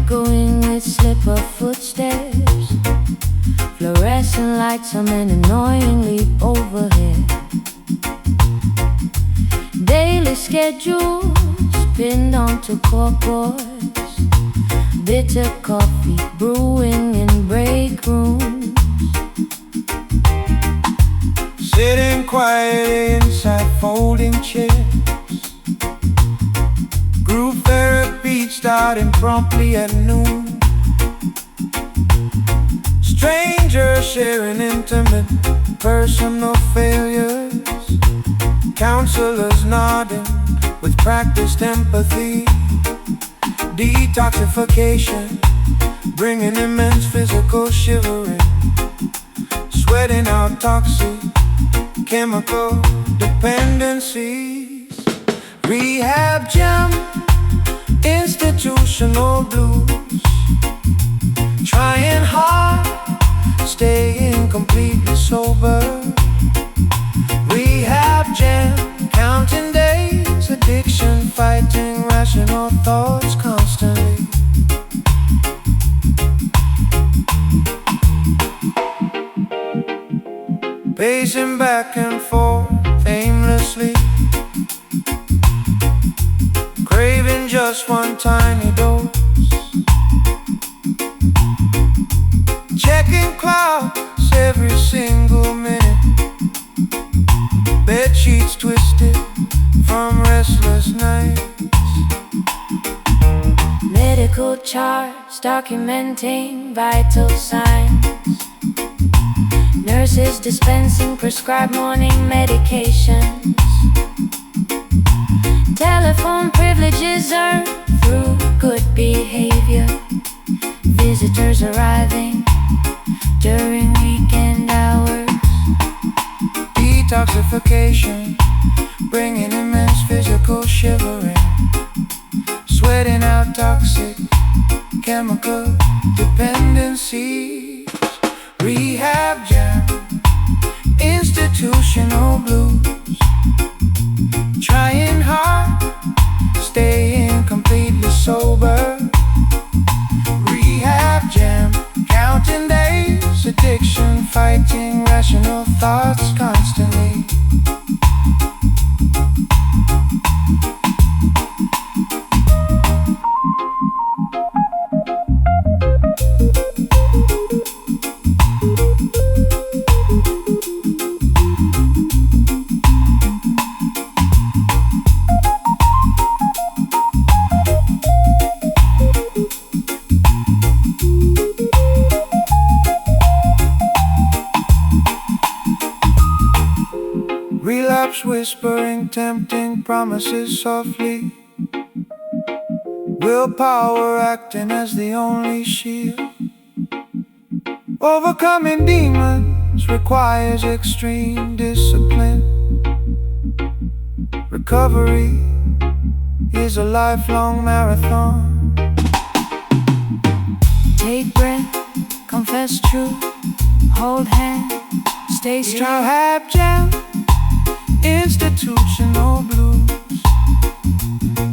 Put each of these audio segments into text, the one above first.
echoing with slipper footsteps. Fluorescent lights humming annoyingly overhead. Daily schedules pinned onto corkboards. Bitter coffee brewing in break rooms. Sitting quietly inside folding chairs. Group therapy starting promptly at noon. Strangers sharing intimate personal failures. Counselors nodding with practiced empathy. Detoxification, bringing immense physical shivering. Sweating out toxic chemical dependencies. Rehab jam, institutional blues. Trying hard, staying completely sober. Rehab jam, counting days, addiction, fighting rational thoughts constantly. Pacing back and forth aimlessly, craving just one tiny dose. Checking clocks every single minute. Bed sheets twisted from restless nights. Medical charts documenting vital signs. Nurses dispensing prescribed morning medications. Telephone privileges earned through good behavior. Visitors arriving during weekend hours. Detoxification, bringing immense physical shivering. Sweating out toxic chemical dependencies. Rehab jam, institutional blues. Trying hard, staying completely sober. Rehab jam, counting days, addiction, fighting rational thoughts constantly. Relapse whispering, tempting promises softly. Willpower acting as the only shield. Overcoming demons requires extreme discipline. Recovery is a lifelong marathon. Take breath, confess truth, hold hands, stay strong. Rehab jam, institutional blues.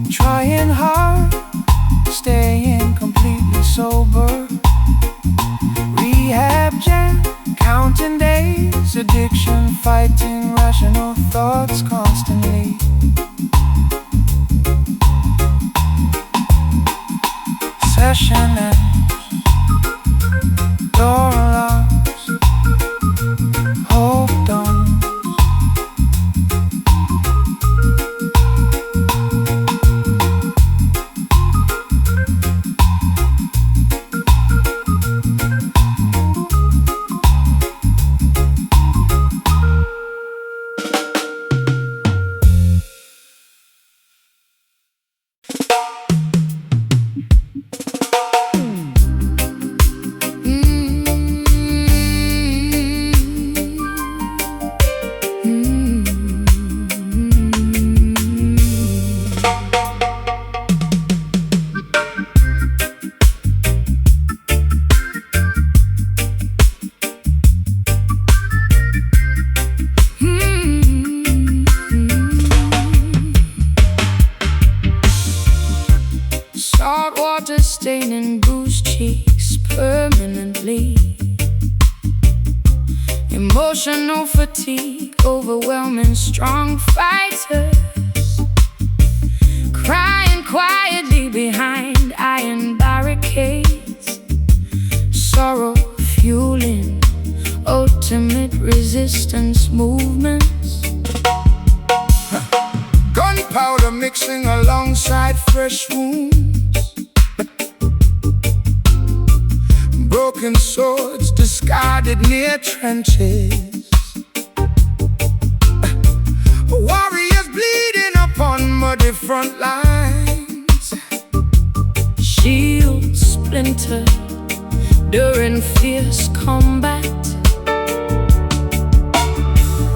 Trying hard, staying completely sober. Rehab jam, counting days, addiction, fighting rational thoughts constantly. Session ends, door locks, hope dawns. and bruised cheeks permanently. Emotional fatigue, overwhelming strong fighters, crying quietly behind iron barricades. Sorrow fueling ultimate resistance movements. Gunpowder mixing alongside fresh wounds. Broken swords discarded near trenches. Warriors bleeding upon muddy front lines. Shields splintered during fierce combat.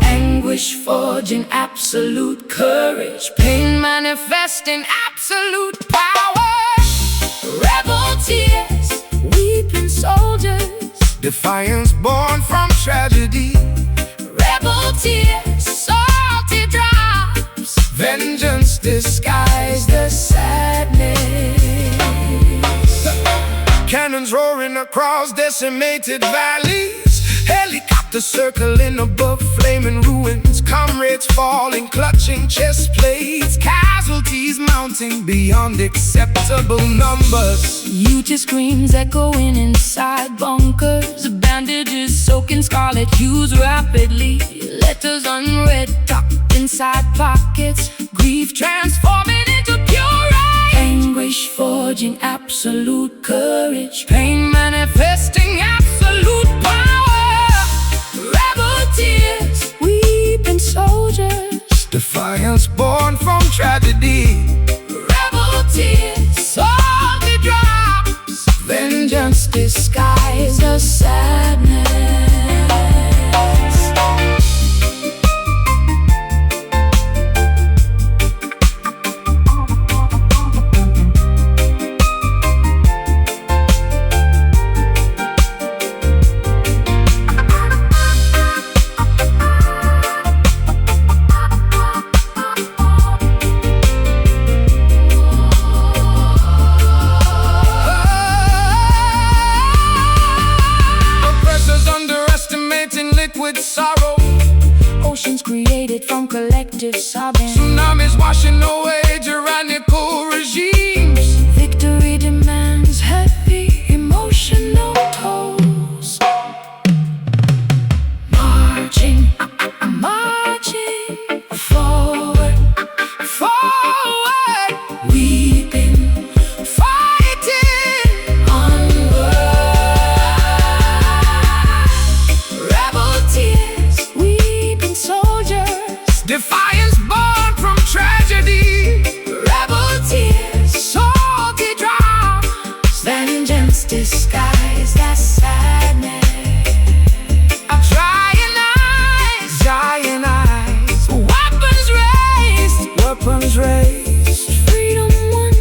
Anguish forging absolute courage. Pain manifesting absolute power. Rebel tears, weeping soldiers. Defiance born from tragedy. Rebel tears, salty drops. Vengeance disguised as sadness. Cannons roaring across decimated valleys. Helicopters circling above flaming ruins. Comrades falling, clutching chest plates. Casualties mounting beyond acceptable numbers. Youth screams echoing inside bunkers. Bandages soaking scarlet hues rapidly. Letters unread tucked inside pockets. Grief transforming into pure rage. Anguish forging absolute courage. Pain manifesting absolute power. Rebel tears, weeping soldiers. Defiance born from tragedy. Rebel tears, salty drops. Vengeance disguised as sadness. Sorrow, Oceans created from collective sobbing. tsunamis washing away tyrannical regimes. Victory demands heavy emotional tolls. Marching, marching forward, forward. Weeping, fighting onward. Rebel tears, weeping soldiers. Defiance born from tragedy. Rebel tears, salty drops. Vengeance disguised as sadness. Giant eyes, Weapons raised, weapons raised. freedom won.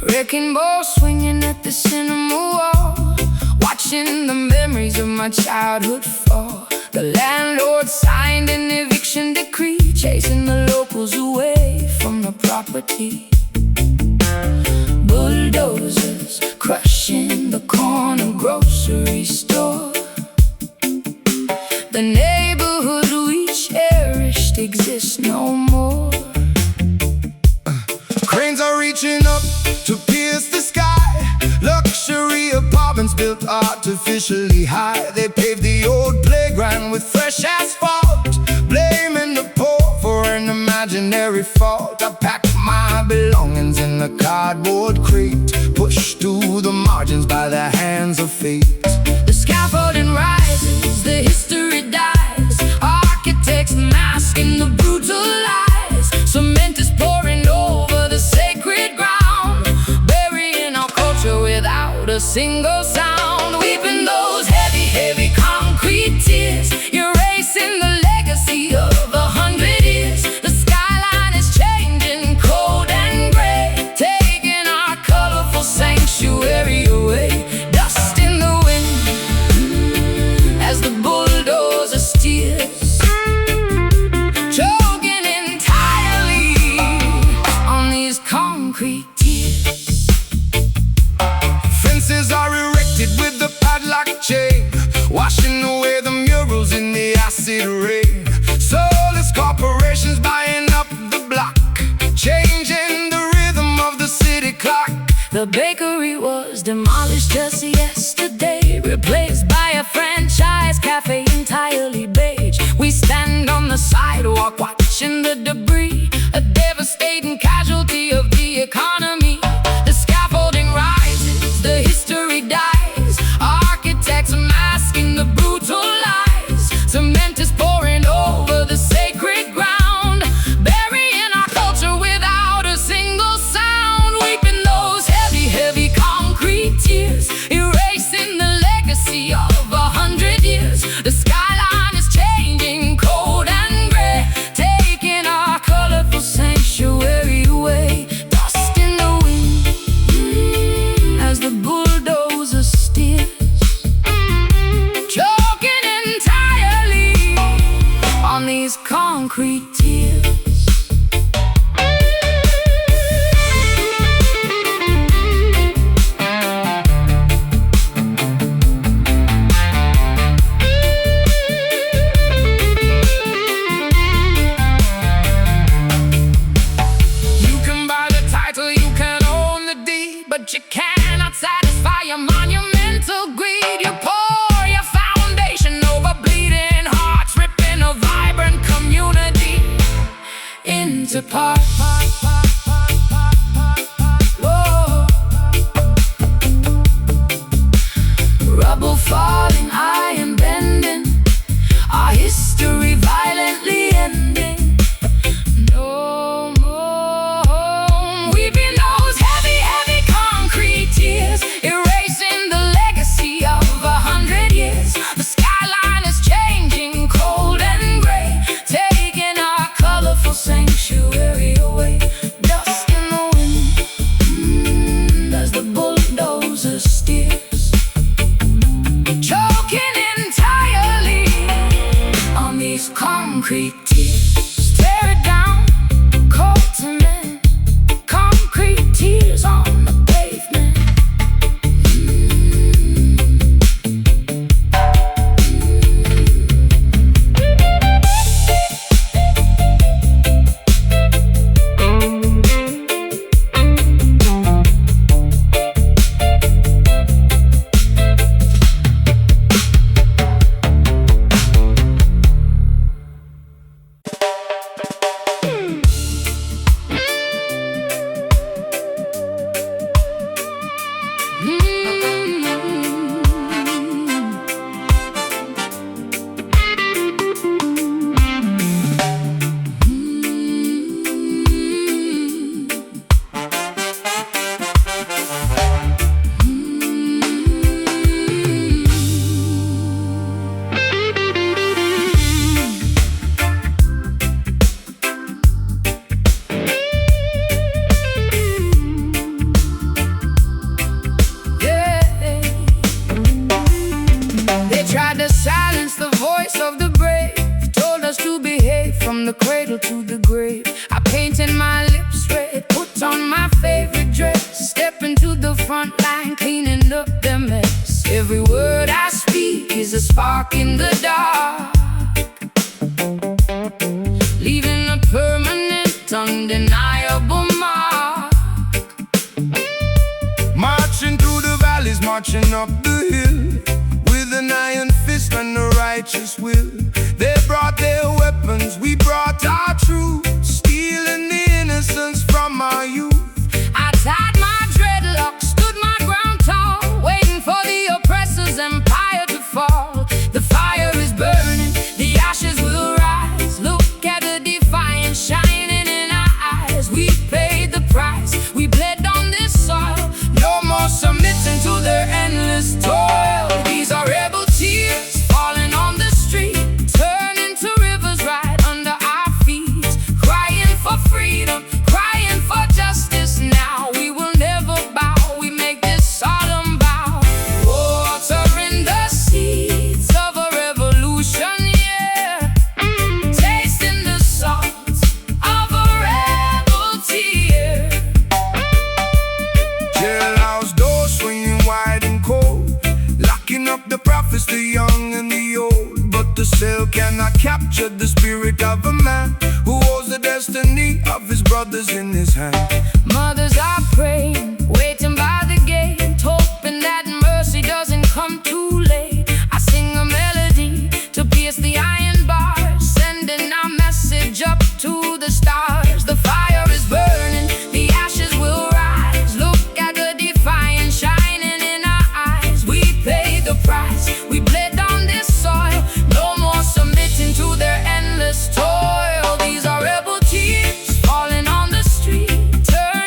Wrecking ball swinging at the cinema wall, watching the memories of my childhood fall. The landlord signed an eviction decree, chasing the locals away from the property. Bulldozers crushing the corner grocery store. The neighborhood we cherished exists no more. Cranes are reaching up to pierce the sky. Luxury apartments built artificially high. They paved the old playground with fresh asphalt, blaming the poor for an an imaginary fault. I pack my belongings in a cardboard crate, pushed to the margins by the hands of fate. The scaffolding rises, the history dies. Architects masking the brutal lies. Cement is pouring over the sacred ground, burying our culture without a single sound. Weeping those heavy, heavy concrete tears, erasing the legacy of 100 years. The skyline is changing, cold and gray, taking our colorful sanctuary away. Dust in the wind as the bulldozer steers, choking entirely on these concrete tears. Fences are erected with the padlock chain, washing away the murals in the acid rain. Soulless corporations buying up the block, changing the rhythm of the city clock. The bakery was demolished just yesterday, replaced by a franchise cafe entirely beige. We stand on the sidewalk watching the debris, a devastating casualty of the economy. The scaffolding rises, the history dies. Architects masking the brutal lies. Cement is pouring over the sacred ground, burying our culture without a single sound. Weeping those heavy, heavy concrete tears, erasing the legacy of 100 years. The skyline is changing, cold and gray, taking our colorful sanctuary away. Dust in the wind as the bulldozer steers, choking entirely on these concrete tears. You can buy the title, you can own the deed, but you cannot satisfy your monumental greed. You pour your foundation over bleeding hearts, ripping a vibrant community into parts. Whoa. Rubble falling high and bending, our history violently ending. No more home. Weeping those heavy, heavy concrete tears, erasing the legacy of 100 years. The skyline is changing, cold and gray, taking our colorful sanctuary away. Dust in the wind as the bulldozer steers, choking entirely on these concrete tears. Tear it down, cold cement, concrete tears on the pavement. the cradle to the grave. I painted my lips red, put on my favorite dress, step into the front line, cleaning up the mess. Every word I speak is a spark in the dark, leaving a permanent, undeniable mark. Marching through the valleys, marching up the hill, with an iron fist and a righteous will. They brought their weapons, we brought our truth. captured the spirit of a man who holds the destiny of his brothers in his hand. Mothers are praying, waiting by the gate, hoping that mercy doesn't come too late. I sing a melody to pierce the iron bars, sending our message up to the stars. The fire is burning, the ashes will rise. Look at the defiance shining in our eyes. We paid the price, we bled on this soil. No more submitting to their endless toil. These are rebel tears falling on the street. Turn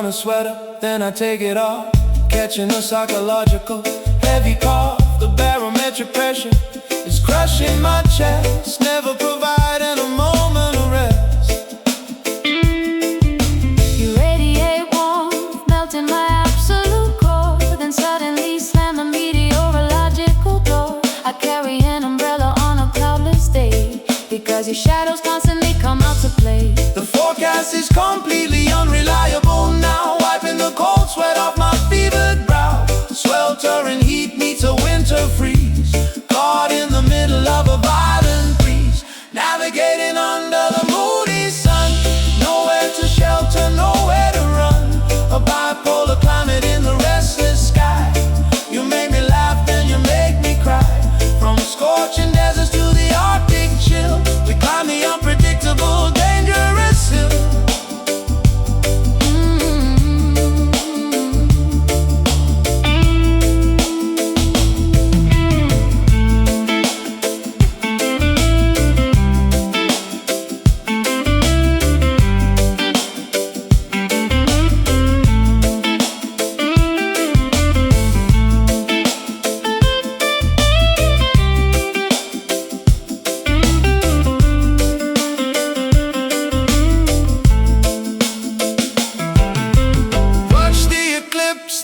a sweater, then I take it off, catching a psychological heavy cough. The barometric pressure is crushing my chest, never providing a moment of rest. You radiate warmth, melting my absolute core, then suddenly slam the meteorological door. I carry an umbrella on a cloudless day, because your shadows constantly come out to play. The forecast is completely unreliable now, wiping the cold sweat off my fevered brow. Sweltering heat meets a winter freeze, caught in the middle of a violent breeze, navigating under the moody sun. Nowhere to shelter, nowhere to run, a bipolar climate in the restless sky. You make me laugh, then you make me cry. From scorching deserts to the Arctic chill, we climb the unpredictable, dangerous hill.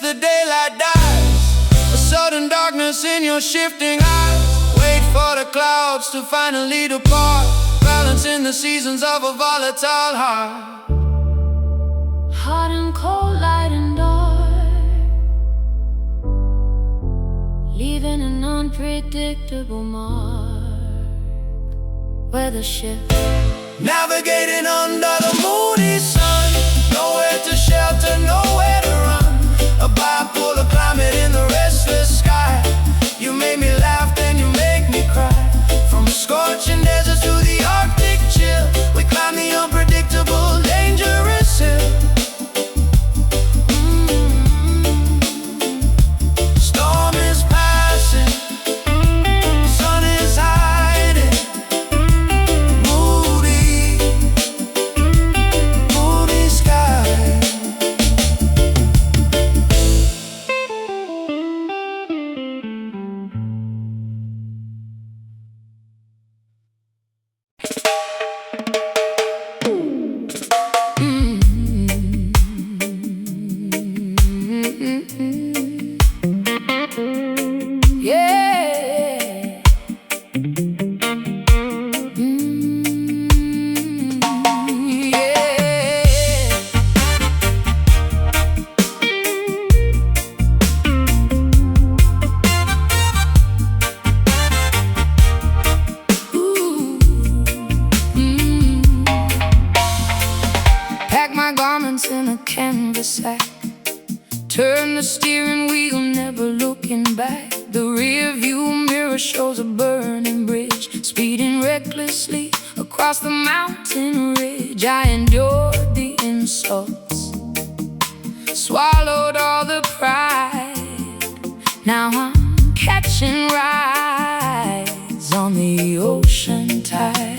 The daylight dies, a sudden darkness in your shifting eyes. Wait for the clouds to finally depart, balancing the seasons of a volatile heart. Hot and cold, light and dark, leaving an unpredictable mark. Weather shift, navigating under the moody sun, nowhere to shelter, nowhere to run, a bipolar climate in the restless sky. You make me laugh, then you make me cry. From scorching deserts to the Arctic chill, we climb the unpredictable, dangerous hill. Storm is passing, sun is hiding, moody, moody sky. yeah. Pack my garments in a canvas sack, turn the steering wheel, never looking back. The rear view mirror shows a burning bridge, speeding recklessly across the mountain ridge. I endured the insults, swallowed all the pride. Now I'm catching rides on the ocean tide.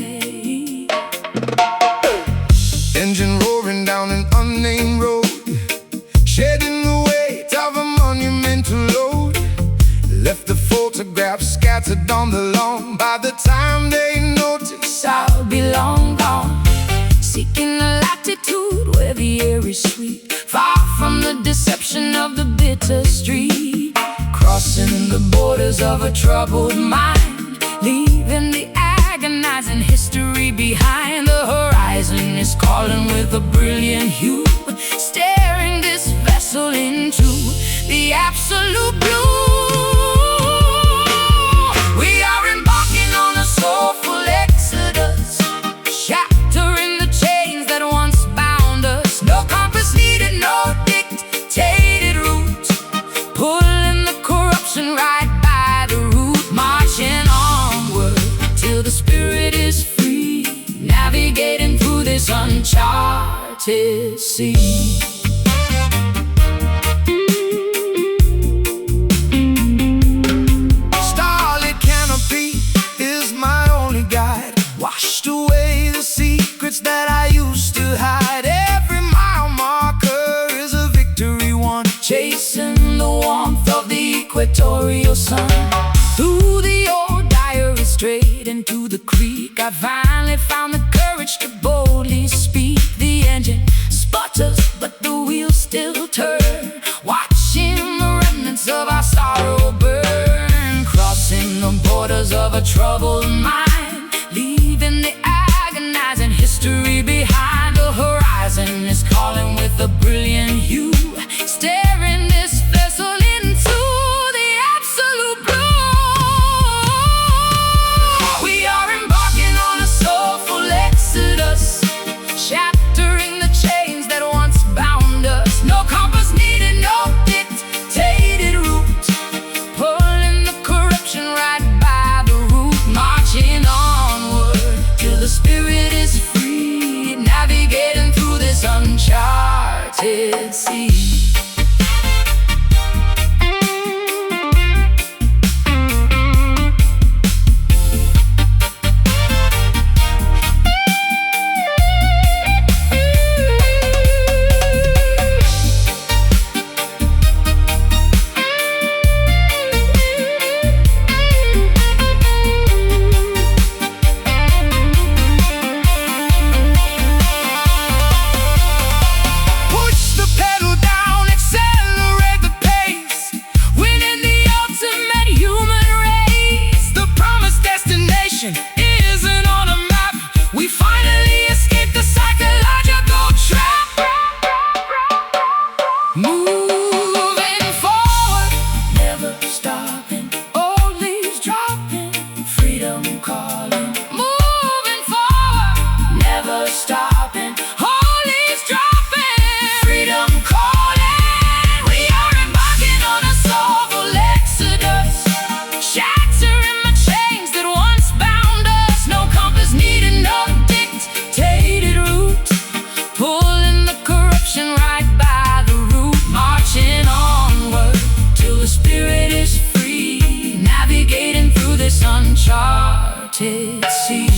Engine roaring down an unnamed road, shedding the weight of a monumental load. Left the photographs scattered on the lawn. By the time they notice, I'll be long gone, seeking a latitude where the air is sweet, far from the deception of the bitter street. Crossing the borders of a troubled mind, leaving the agonizing history behind. The horizon is calling with a brilliant hue, staring this vessel into the absolute blue. We are embarking on a soulful exodus, shattering the chains that once bound us. No compass needed, no dictated route, pulling the corruption right by the root. Marching onward till the spirit is free, navigating through this uncharted sea. starlit canopy is my only guide, washed away the secrets that I used to hide. Every mile marker is a memorial sun. Through the old diary straight into the creek, I finally found the courage to boldly speak. The engine sputters, but the wheels still turn, watching the remnants of our sorrow burn, crossing the borders of a troubled mind, leaving the agonizing history behind. The horizon is calling with a brilliant hue, staring this vessel into the absolute blue. We are embarking on a soulful exodus, shattering the chains that once bound us. No compass needed, no dictated route, pulling the corruption right by the root, marching onward till the spirit is free, navigating through this uncharted sea. Isn't on a map. We finally escaped the psychological trap. Moving forward, Never stopping, old leaves dropping, freedom calling. moving forward, Never stopping, old leaves dropping, freedom calling. we are embarking on a soulful exodus, shattering the chains that once bound us. No compass needed, no dictated route, pulling the corruption right by the root, marching onward till the spirit is free, navigating through this uncharted sea.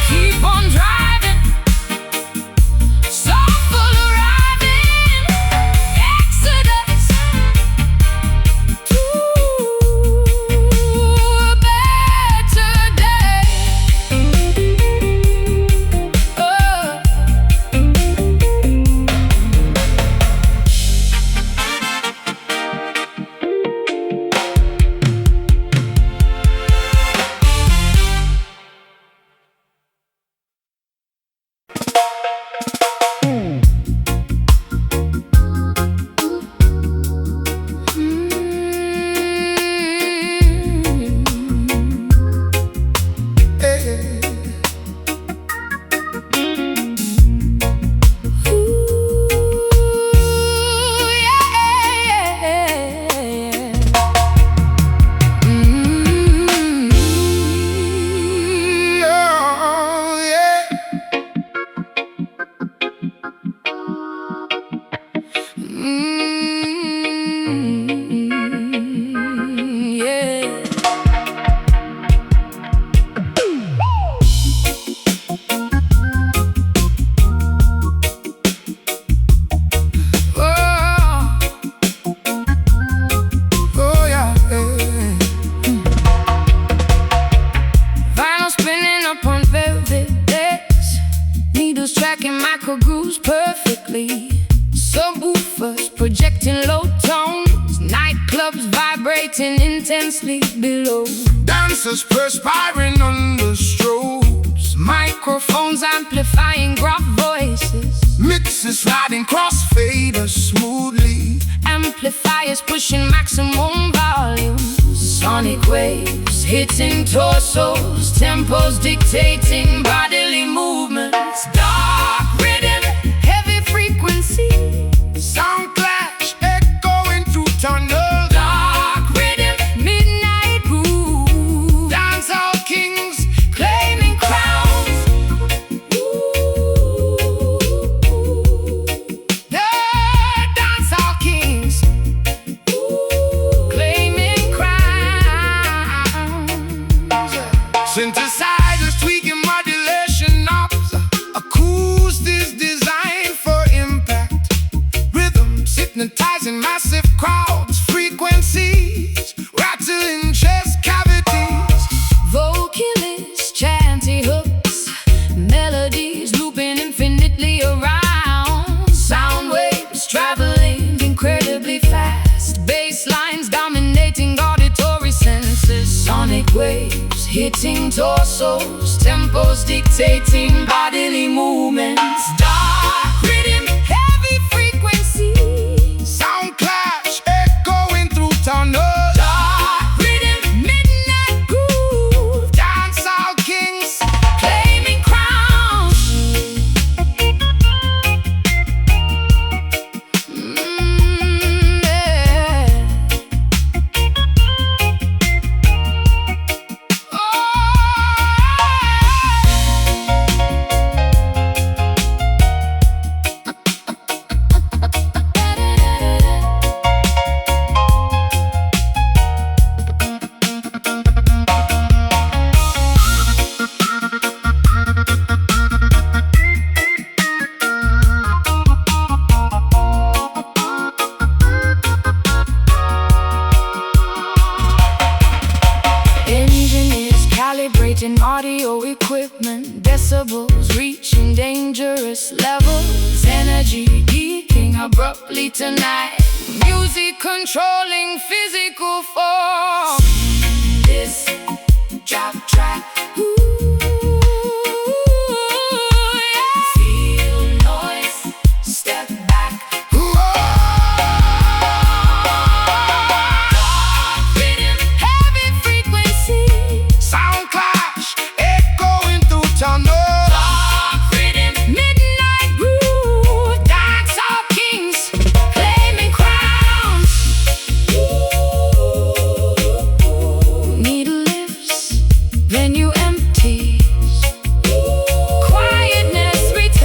Keep on driving, soulful arriving, exodus to a better day. Vinyl spinning up on velvet decks, needles tracking micro grooves perfectly, subwoofers projecting low tones, nightclubs vibrating intensely below, Dancers perspiring under strobes, microphones amplifying gruff voices, mixes sliding crossfaders smoothly, amplifiers pushing maximum volume, sonic waves hitting torsos, tempos dictating bodily movements, dark rhythm, heavy frequency, sound clash echoing through tunnels, dark rhythm, midnight groove, dancehall kings claiming crowns. the dancehall kings, Claiming crowns. synthesizers tweaking modulation knobs, acoustic hitting torsos, tempos dictating bodily movements. Dark rhythm, heavy frequency, Sound clash echoing through tunnels. dark rhythm, midnight groove, Dancehall kings. claiming crowns. Yeah. Engineers calibrating audio equipment, decibels reaching dangerous levels. Energy peaking abruptly tonight, music controlling physical form. This drop track, ooh, yeah. Feel noise, step back. Dark rhythm, heavy frequency, Sound clash echoing through tunnels. dark rhythm, midnight groove, dancehall kings claiming crowns. Needle lifts, venue empties, quietness returns. Oh.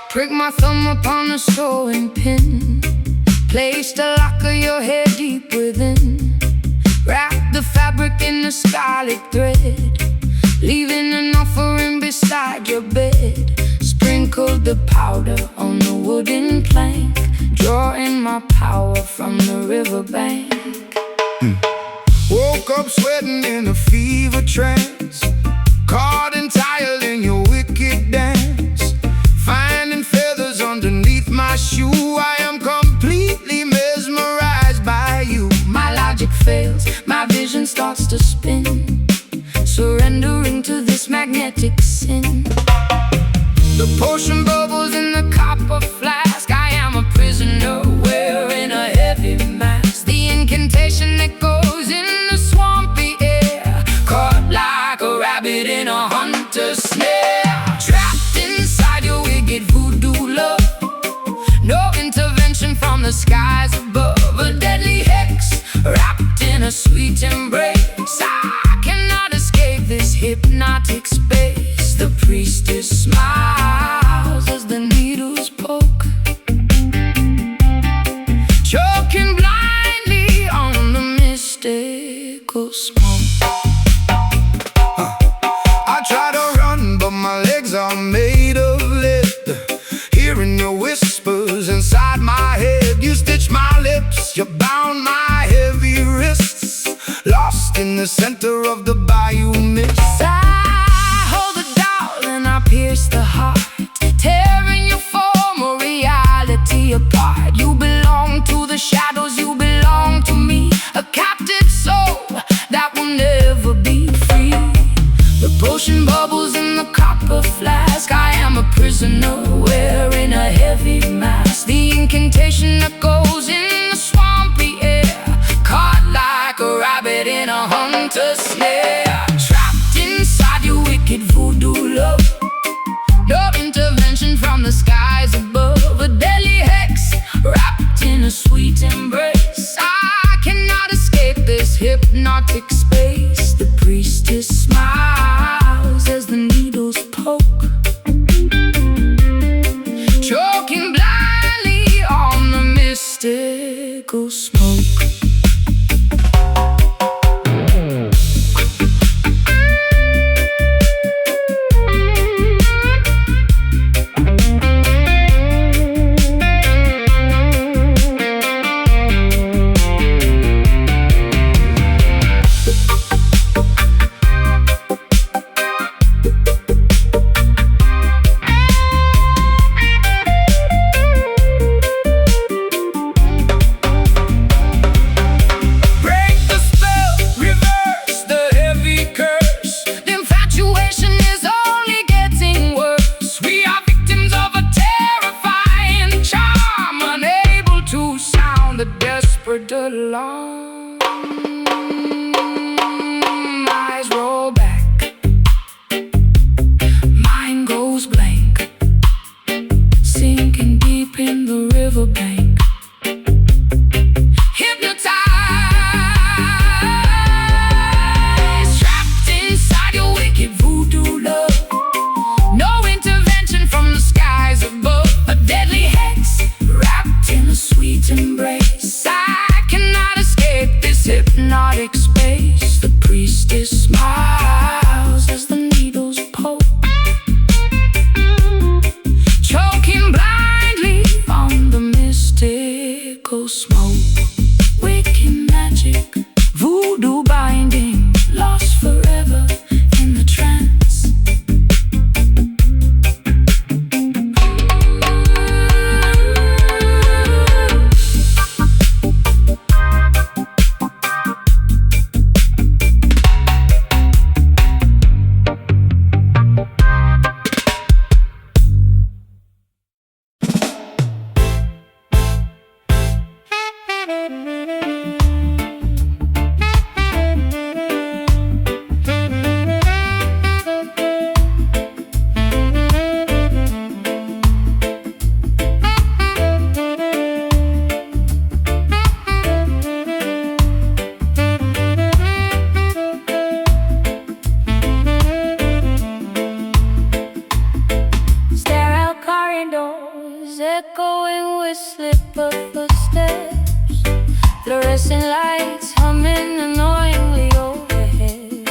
Prick my thumb upon the sewing pin, place the lock of your hair deep within. Wrap the fabric in the scarlet thread, leaving an offering beside your bed. Sprinkled the powder on the wooden plank, drawing my power from the riverbank. Woke up sweating in a fever trance, caught entirely in your wicked dance. Finding feathers underneath my shoe, I am completely mesmerized by you. My logic fails, my vision starts to spin, surrendering to this magnetic sin. The potion bubbles in the copper flask, I am a prisoner wearing a heavy mask. The incantation that goes in the swampy air, caught like a rabbit in a hunter's snare. Trapped inside your wicked voodoo love, no intervention from the skies above. A deadly hex wrapped in a sweet embrace, I cannot escape this hypnotic space. The priestess smiles as the needles poke, choking blindly on the mystical smoke. I try to run, but my legs are made of lead. Hearing your whispers inside my head, you stitch my lips, you bound my heavy wrists. Lost in the center of the bayou mist. I hold the doll and I pierce the heart, tearing your form or reality apart. You belong to the shadows, you belong to me, a captive soul that will never be free. The potion bubbles in the copper flask, I am a prisoner wearing a heavy mask. The incantation that goes in the swampy air, a sweet embrace. I cannot escape this hypnotic space. The priestess smiles as the needles poke, choking blindly on the mystical smoke. Alarm. Eyes roll back, mind goes blank, sinking deep in the riverbank. Hypnotized, trapped inside your wicked voodoo love. No intervention from the skies above. A deadly hex wrapped in a sweet embrace. This hypnotic space. The priestess smiles as the needles poke, choking blindly on the mystical smoke. Wicked magic, voodoo binding, lost forever in the trance. Echoing with slipper footsteps, fluorescent lights humming annoyingly overhead.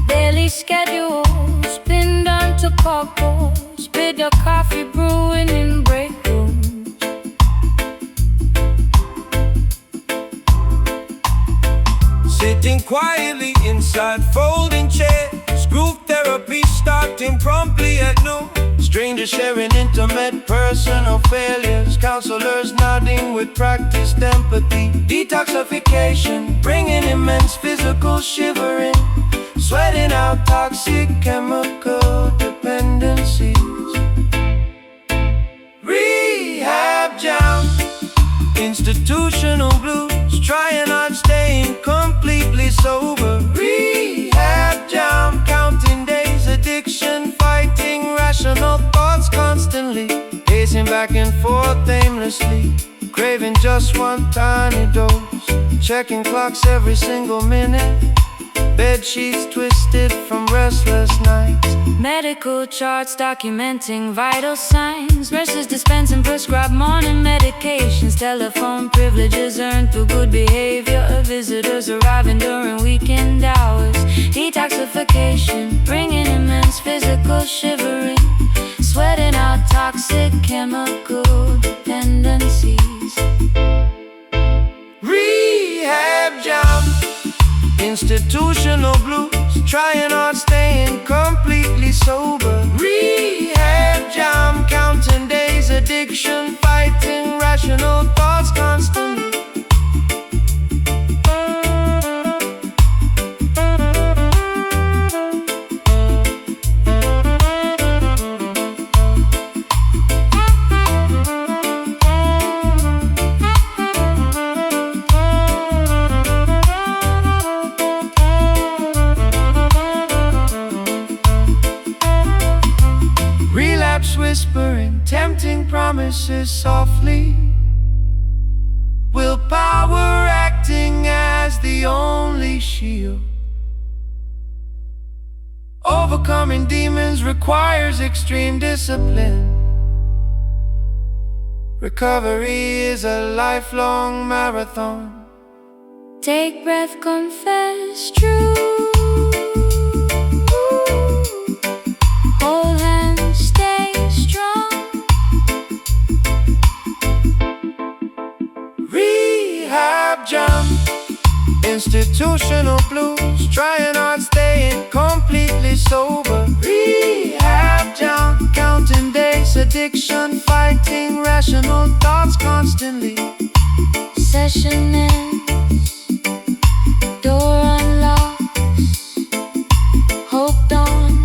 Daily schedules pinned onto corkboards, bid your coffee brewing in break rooms. Sitting quietly inside folding chairs, group therapy starting promptly at noon. Strangers sharing intimate personal failures, counselors nodding with practiced empathy. Detoxification, bringing immense physical shivering, sweating out toxic chemical dependencies. Rehab jam, institutional blues, trying on staying completely sober. Rehab jam, counting days, addiction, fighting rational thoughts constantly, pacing back and forth aimlessly, craving just one tiny dose, checking clocks every single minute, bed sheets twisted from restless nights. Medical charts documenting vital signs, nurses dispensing prescribed morning medications, telephone privileges earned through good behavior, visitors arriving during weekend hours. Detoxification, bringing immense physical shivering, sweating out toxic chemical dependencies. Rehab jam, institutional blues, trying hard staying completely sober. Rehab jam, counting days, addiction, fighting rational thoughts constantly. Whispering, tempting promise, promises softly, willpower acting as the only shield. Overcoming demons requires extreme discipline. Recovery is a lifelong marathon. Take breath, confess truth. Hold hands, stay strong. Rehab jump, institutional blues, trying hard, staying completely sober. Rehab jump, counting days, addiction, fighting rational thoughts constantly. Session ends, door unlocks, hope dawns.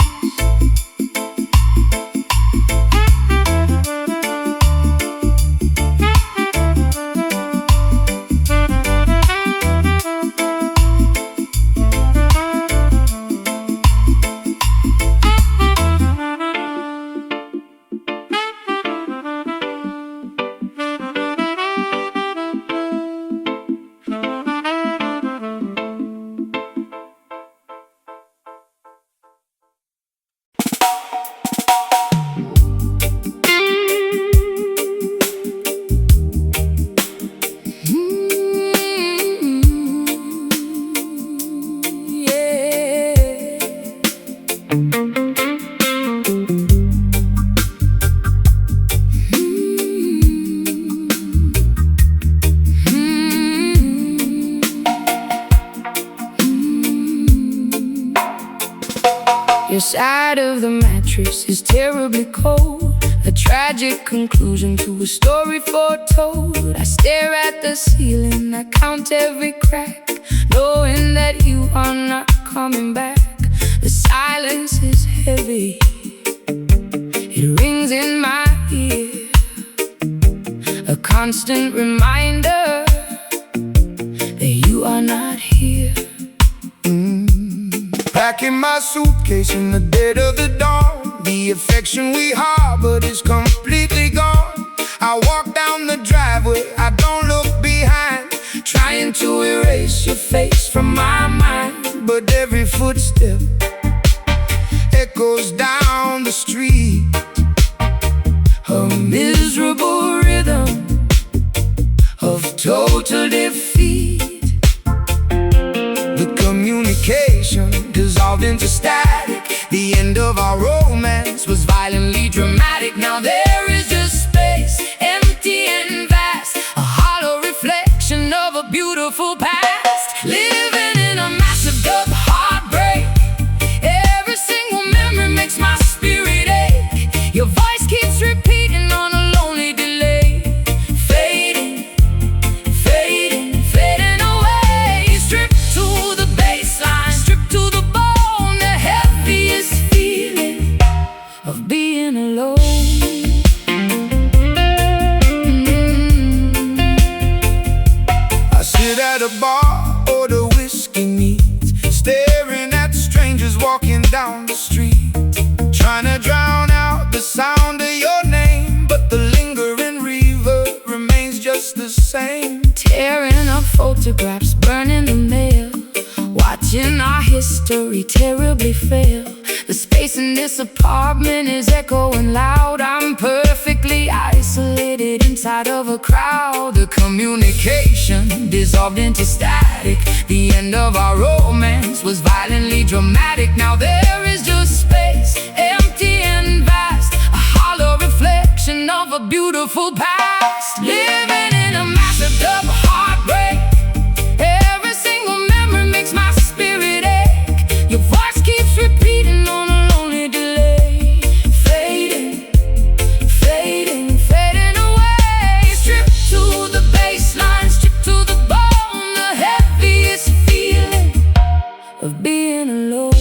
Your side of the mattress is terribly cold, a tragic conclusion to a story foretold. I stare at the ceiling, I count every crack, knowing that you are not coming back. The silence is heavy, it rings in my ear, a constant reminder that you are not here. Packing my suitcase in the dead of the dawn. The affection we harbored is completely gone. I walk down the driveway, I don't look behind, Trying to erase your face from my mind, but every footstep echoes down the street. a miserable rhythm of total defeat. The communication dissolved into static. The end of our romance was violently dramatic. Now there is just space, empty and vast, a hollow reflection of a beautiful past. Living in a massive dub heartbreak. Every single memory makes my spirit ache. Your voice keeps repeating on a lonely delay. Fading, fading, fading away. Stripped to the baseline, stripped to the bone, the heaviest feeling of being alone. I sit at a bar, order whiskey neat, staring at strangers walking down the street, trying to drown out the sound of your name, but the lingering reverb remains just the same. Tearing up photographs, burning the mail, watching our history terribly fail. The space in this apartment is echoing loud. I'm perfectly isolated inside of a crowd. The communication dissolved into static. The end of our romance was violently dramatic. Now there is just space, empty and vast, a hollow reflection of a beautiful past. Living in a massive double heartbreak. Every single memory makes my spirit ache. Your voice keeps repeating on a lonely delay. Fading, fading, fading away. Stripped to the baseline, stripped to the bone, the heaviest feeling of being alone.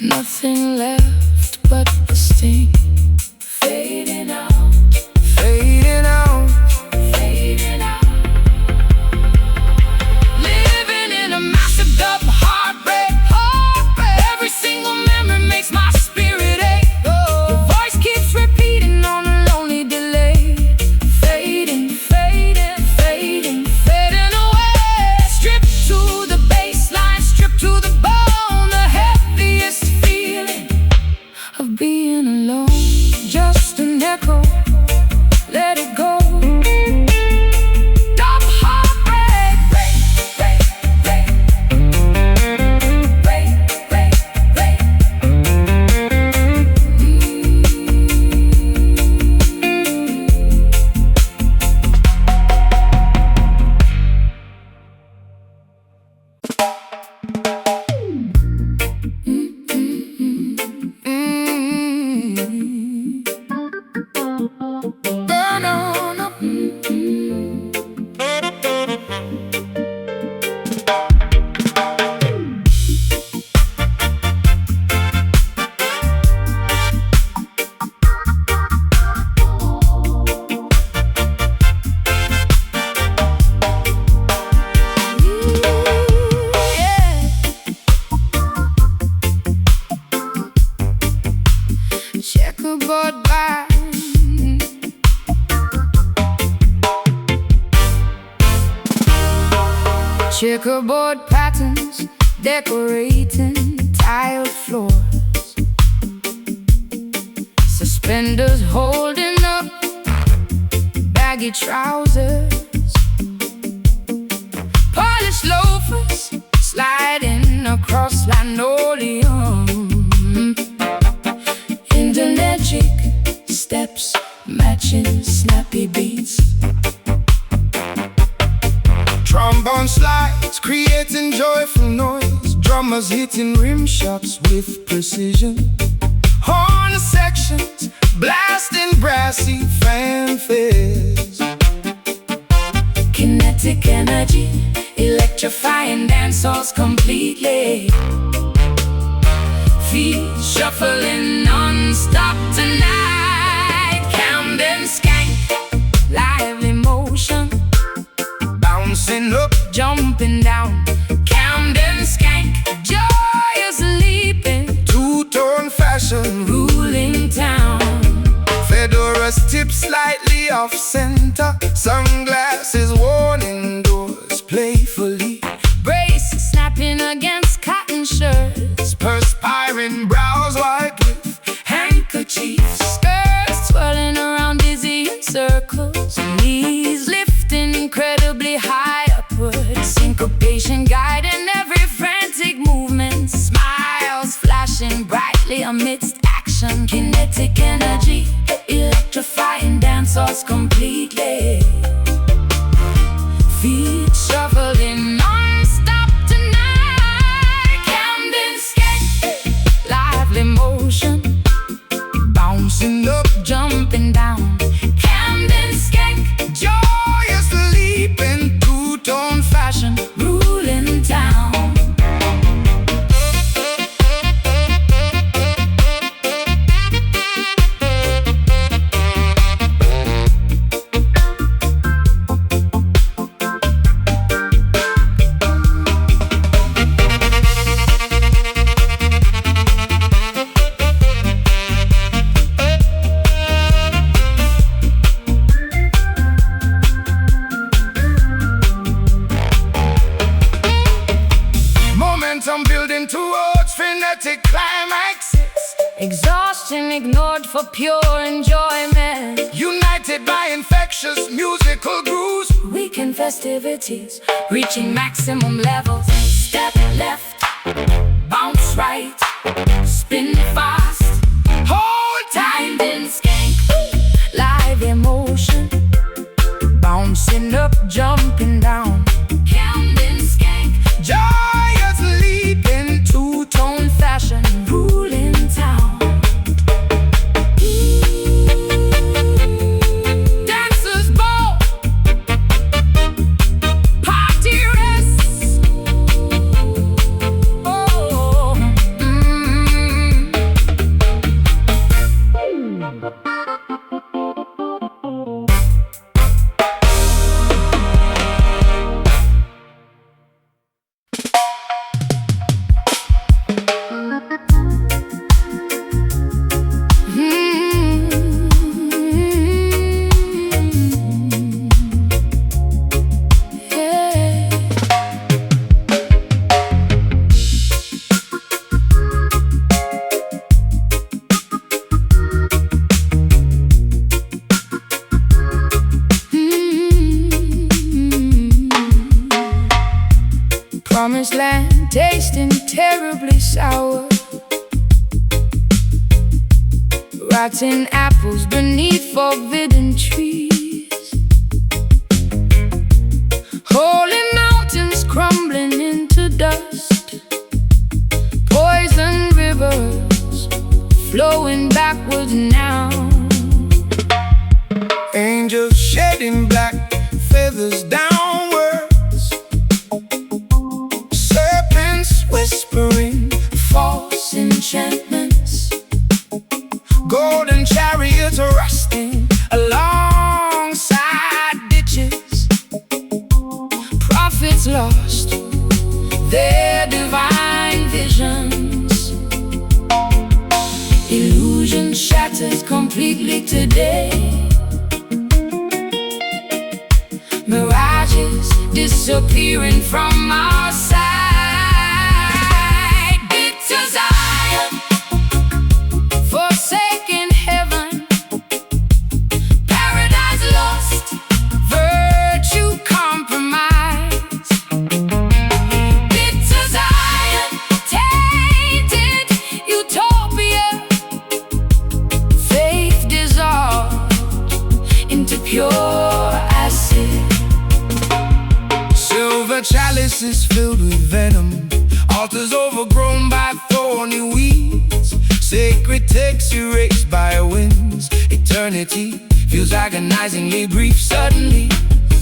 Nothing left but the sting. Fading out, fading out, fading out. Living in a massive up heartbreak, heartbreak. Every single memory makes my spirit ache. Your voice keeps repeating on a lonely delay. Fading, fading, fading, fading away. Stripped to the baseline, stripped to the bone. The heaviest feeling of being alone. Just an echo, let it go. Double heartbreak, break, break, break. Break, break, break. Burn on up. Checkerboard band. Checkerboard patterns decorating tiled floors. Suspenders holding up baggy trousers. Polished loafers sliding across linoleum. Indonesian steps matching snappy beats. Trombone slides creating joyful noise. Drummers hitting rim shots with precision. Horn sections blasting brassy fanfares. Kinetic energy electrifying dance halls completely. Feet shuffling non-stop tonight. Camden skank, live emotion. Bouncing up, Jumping down, Camden skank, joyous leaping, two-tone fashion. ruling town. Fedoras tip slightly off center. Sunglasses warning doors playfully. Braces snapping against cotton shirts. Perspiring brows wiped with Handkerchiefs, skirts swirling around dizzy in circles. Knees lifting incredibly high upward. Syncopation guiding every frantic movement. Smiles flashing brightly amidst action. Kinetic energy electrifying dance halls completely. Feet shuffling non-stop tonight. Camden skate, lively motion. bouncing up, Jumping down, Camden skank, joyous leaping, two-tone fashion. ruling town. Momentum building towards frenetic climaxes. Exhaustion ignored for pure enjoyment. United by infectious musical grooves. Weekend festivities reaching maximum levels. Step left, bounce right, spin fast. Hold Time in skank, live emotion. Bouncing up, jumping down. Camden skank, joyous leaping, two-tone fashion, ruling town. Dancers ball, party rests. Oh, wasteland, tasting terribly sour. Rotten apples beneath forbidden trees. Holy mountains crumbling into dust. Poison rivers flowing backwards now. Angels shedding black feathers downwards. Serpents whispering False enchantments. golden chariots rusting Alongside ditches. Prophets lost their divine visions. Illusion shattered completely today. Mirages disappearing from our sight. Bitter Zion, forsaken heaven, paradise lost, virtue compromised. Bitter Zion, tainted utopia, faith dissolved into pure acid. silver chalices filled with venom, altars overgrown by thorny weeds, sacred texts erased by winds. Eternity feels agonizingly brief suddenly.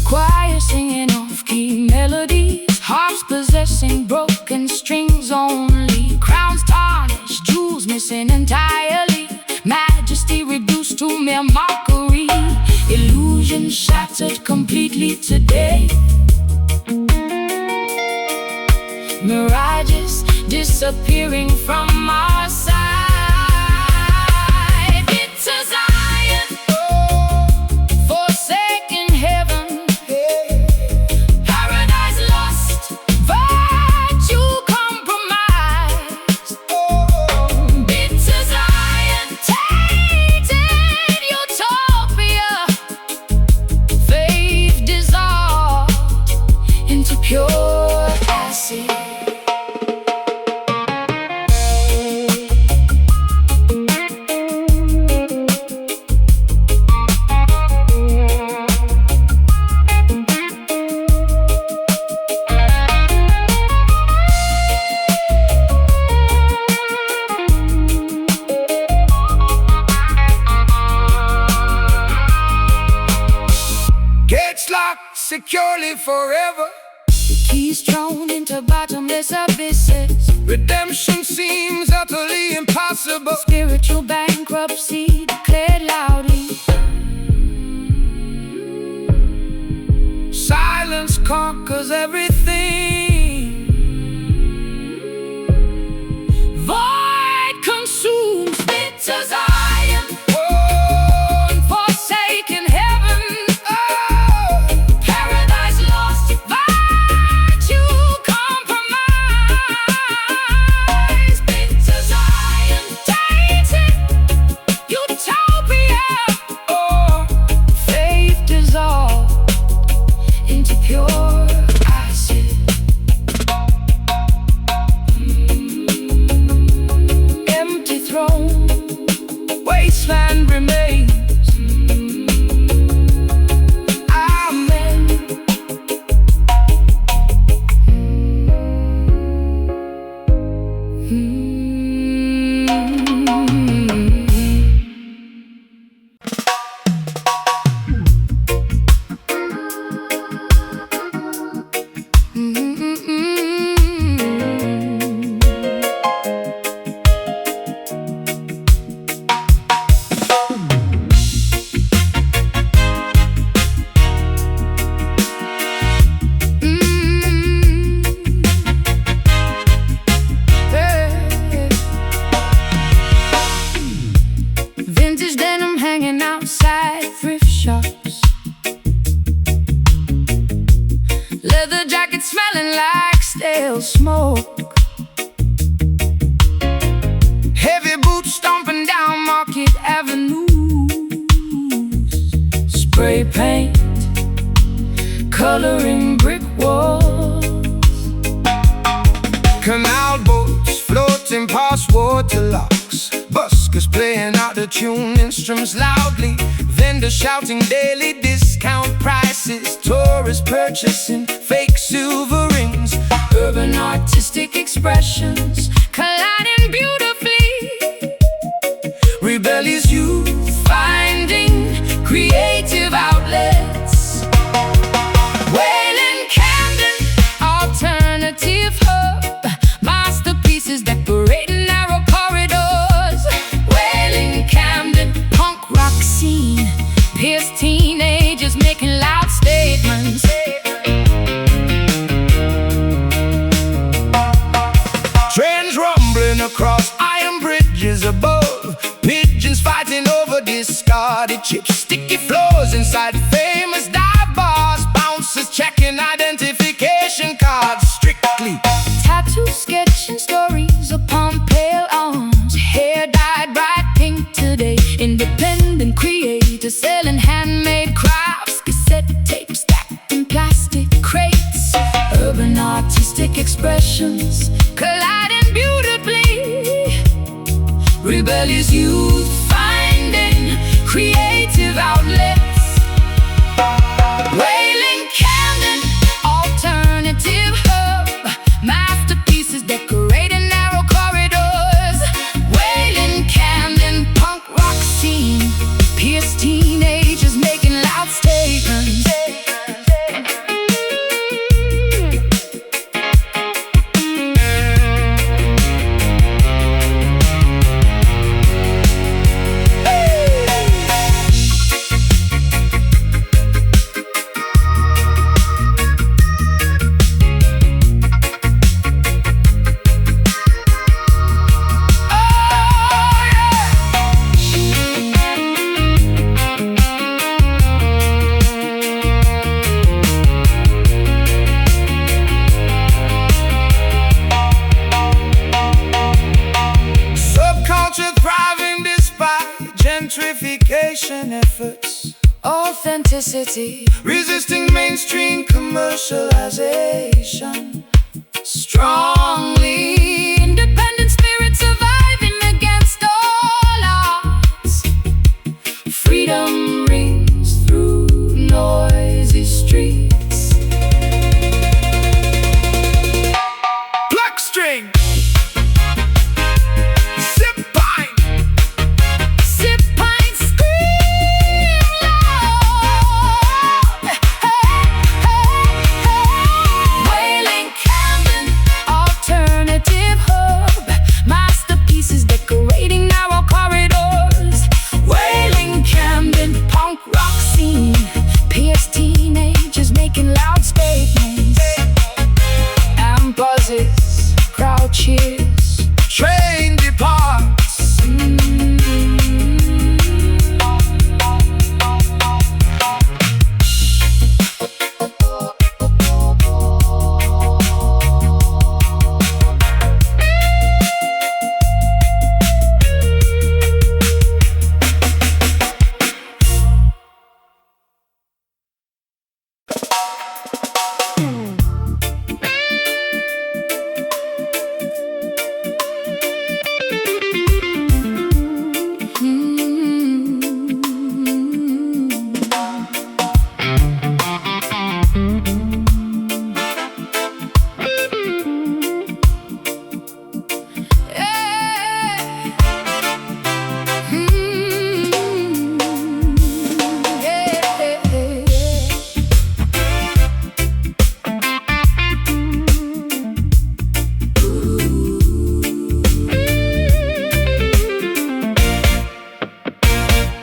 Choir singing off-key melodies, harps possessing broken strings only. Crowns tarnished, jewels missing entirely, majesty reduced to mere mockery. Illusion shattered completely today. Mirages disappearing from our side. Bitter Zion, forsaken heaven, paradise lost, virtue compromised. Bitter Zion, tainted utopia, faith dissolved into pure acid. Gates locked securely forever. Keys thrown into bottomless abysses. Redemption seems utterly impossible. Spiritual bankruptcy declared loudly. Silence conquers everything. Void consumes. Bitter Zion, forsaken heaven, paradise lost, virtue compromised. Bitter Zion, tainted utopia, faith dissolved into pure acid. Empty throne, wasteland remains. Amen. Vintage denim hanging outside thrift shops. Leather jacket smelling like stale smoke. Heavy boots Stomping down Market Avenue. Spray paint coloring brick walls. them past water locks. Buskers playing out the tune instruments loudly. Vendors shouting daily discount prices. Tourists purchasing fake silver rings. Urban artistic expressions colliding beautifully. Rebellious youth Finding creative outlets. Wailing Camden, alternative hub. Masterpieces decorating narrow corridors. Wailing Camden, punk rock scene. Pierced teenagers making loud statements. Trains rumbling across iron bridges above. Pigeons fighting over discarded chips. Sticky floors inside famous dive bars. Bouncers checking identification cards strictly. Tattoo sketching stories upon pale arms. Hair dyed bright pink today. Independent creators selling handmade crafts. Cassette tapes stacked in plastic crates. Urban artistic expressions colliding beautifully. Rebellious youth finding creative outlets. Wailing Camden, alternative hub. Masterpieces decorating narrow corridors. Wailing Camden, punk rock scene. Pierced teenagers making loud statements. Gentrification efforts, Authenticity, resisting mainstream commercialization. strongly independent spirit surviving against all odds. Freedom rings through noisy streets. Pluck string, sip pine, Sip pint, scream loud. Hey, hey, hey. Wailing Camden, alternative hub. Masterpieces decorating narrow corridors. Wailing Camden, punk rock scene. Pierced teenagers making loud statements. And buzzes, crowd cheers. train departs.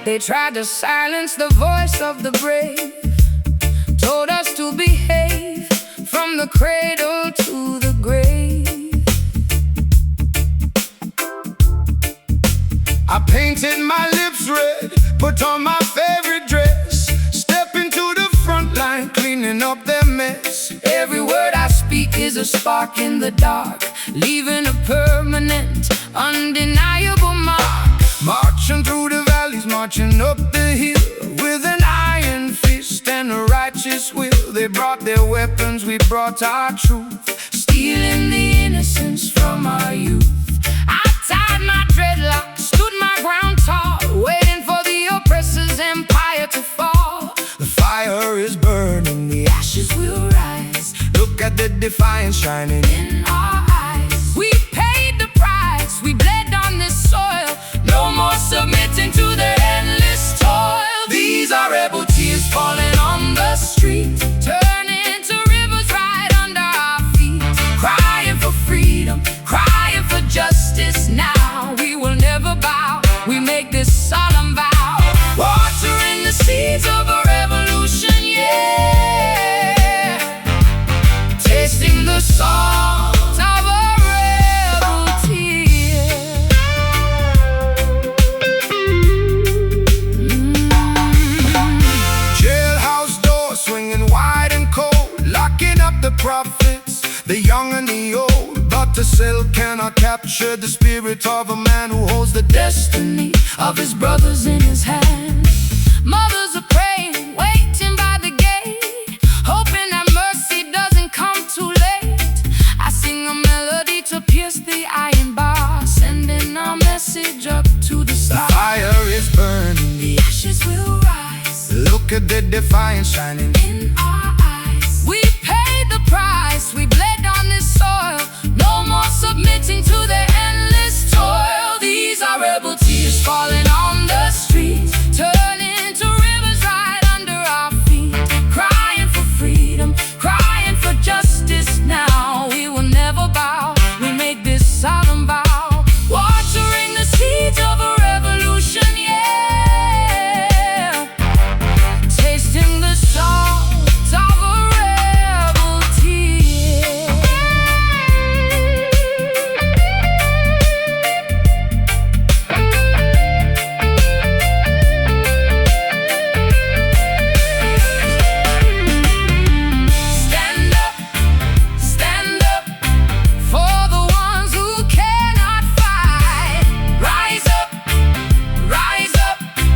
They tried to silence the voice of the brave, told us to behave from the cradle to the grave. I painted my lips red, put on my favorite dress, step into the front line, cleaning up their mess. Every word I speak is a spark in the dark, leaving a permanent, undeniable mark. Marching through the valleys, marching up the hill, with an iron fist and a righteous will. They brought their weapons, we brought our truth, Stealing the innocence from our youth. defiance shining in our eyes. We paid the price, we bled on this soil. No more submitting to their endless toil. These are rebel tears Falling on the street, turning to rivers right under our feet. crying for freedom. Crying for justice now. We will never bow, we make this solemn vow. Watering the seeds of a revolution, yeah. Tasting the salt of a rebel tear. Jailhouse doors swinging wide and cold, locking up the prophets, the young and the old. But the cell cannot capture the spirit of a man who holds the destiny Of his brothers in his hand. Mothers are praying, waiting by the gate, hoping that mercy doesn't come too late. I sing a melody to pierce the iron bar, sending a message up to the The stars. fire is burning, The ashes will rise look at the defiance shining in our eyes. We paid the price, we bled on this soil. No more submitting to their endless toil. These are rebel tears falling on the street, turning to rivers right under our feet. Crying for freedom, crying for justice now. We will never bow, we make this solemn vow. Watering the seeds of a revolution, yeah. Tasting the salt of a rebel tear. Stand up for the ones who cannot fight. Rise up,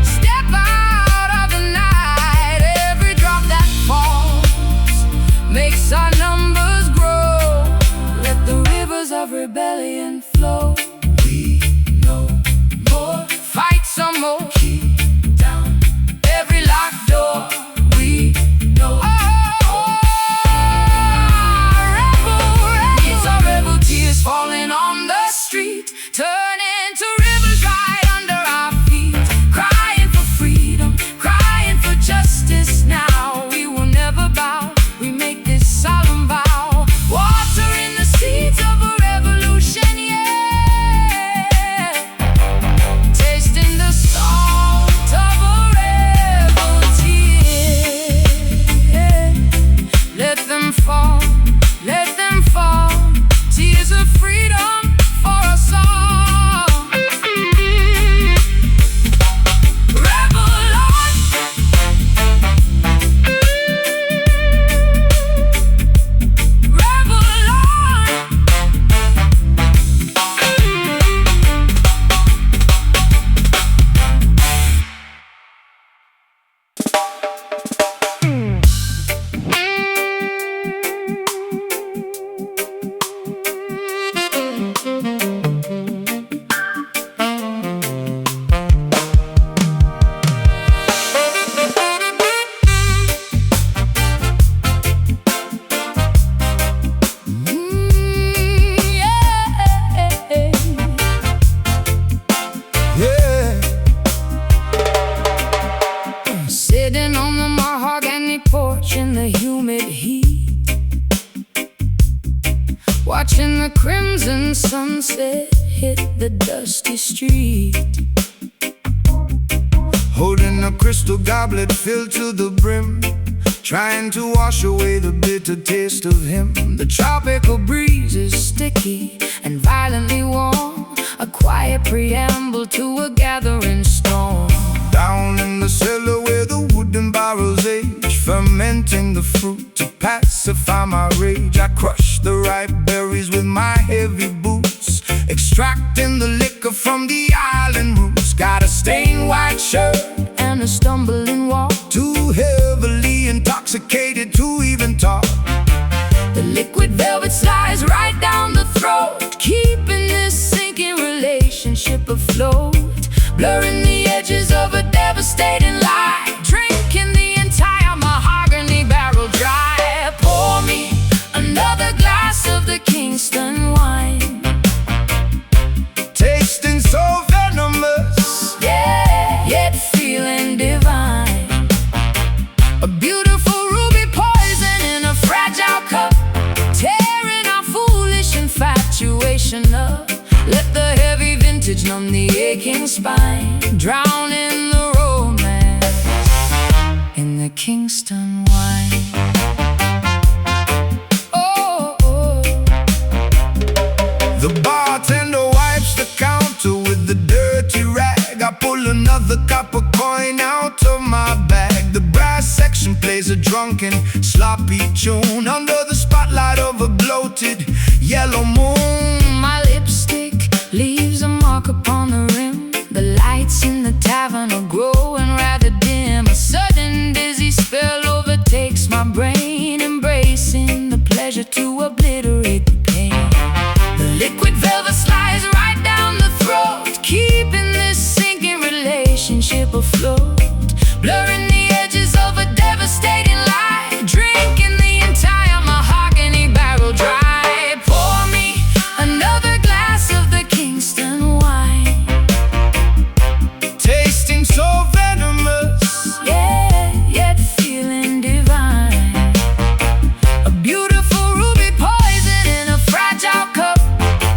step out of the night. Every drop that falls makes our numbers grow. Let the rivers of rebellion flow. We know More, fight some more. keep down. Every locked door, we know. These are rebel tears falling on the street, turning to rivers right under our feet. Crying for freedom, crying for justice now. We will never bow, we make this solemn vow. Watering the seeds of a revolution, yeah. Tasting the salt of a rebel tear. Let them fall, let them fall. Tears of freedom for us all. Rebel on, rebel on. Yeah, Sitting on the mahogany porch in the humid heat, watching the crimson sunset hit the dusty street. holding a crystal goblet filled to the brim, trying to wash away the bitter taste of him. The tropical breeze is sticky and violently warm, a quiet preamble to a gathering storm. Down in the cellar where the wooden barrels age, fermenting the fruit to pacify my rage. I crush the ripe berries with my heavy boots, extracting the liquor from the island roots. Got a stained white shirt And a stumbling walk, too heavily intoxicated to even talk. the liquid velvet slides right down the throat, keeping this sinking relationship afloat. Blurring the edges of a devastating lie, drinking the entire mahogany barrel dry. Pour me another glass Let the heavy vintage numb the aching spine. Drown in the romance, in the Kingston wine. Oh, oh. The bartender wipes the counter with the dirty rag. I pull another copper coin out of my bag. The brass section plays a drunken, sloppy tune under the spotlight of a bloated yellow moon. My lipstick leaves a mark upon the rim. The lights in the tavern are growing rather dim. A sudden dizzy spell overtakes my brain, embracing the pleasure to obliterate the pain. The liquid velvet slides right down the throat, keeping this sinking relationship afloat. Blurring the edges of a devastating lie, drinking the entire mahogany barrel dry. Pour me another glass of the Kingston wine. Tasting so venomous, Yeah, yet feeling divine. A beautiful ruby poison in a fragile cup,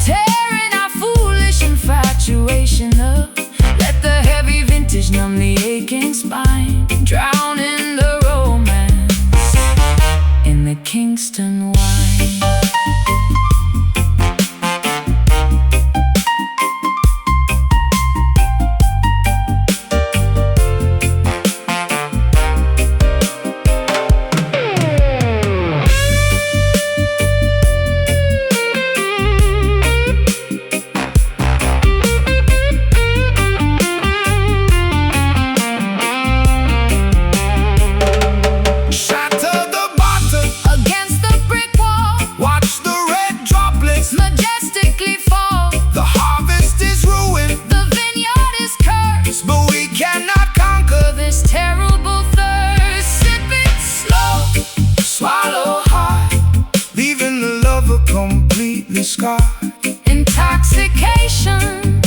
tearing our foolish infatuation up. Let the heavy vintage numb the aching spine. Drown in the romance, in the Kingston wine. shatter the bottle, Against the brick wall, watch the red droplets. majestically fall. The harvest is ruined, The vineyard is cursed. but we cannot conquer This terrible thirst, sip it slow, swallow hard. leaving the lover completely scarred. Intoxication,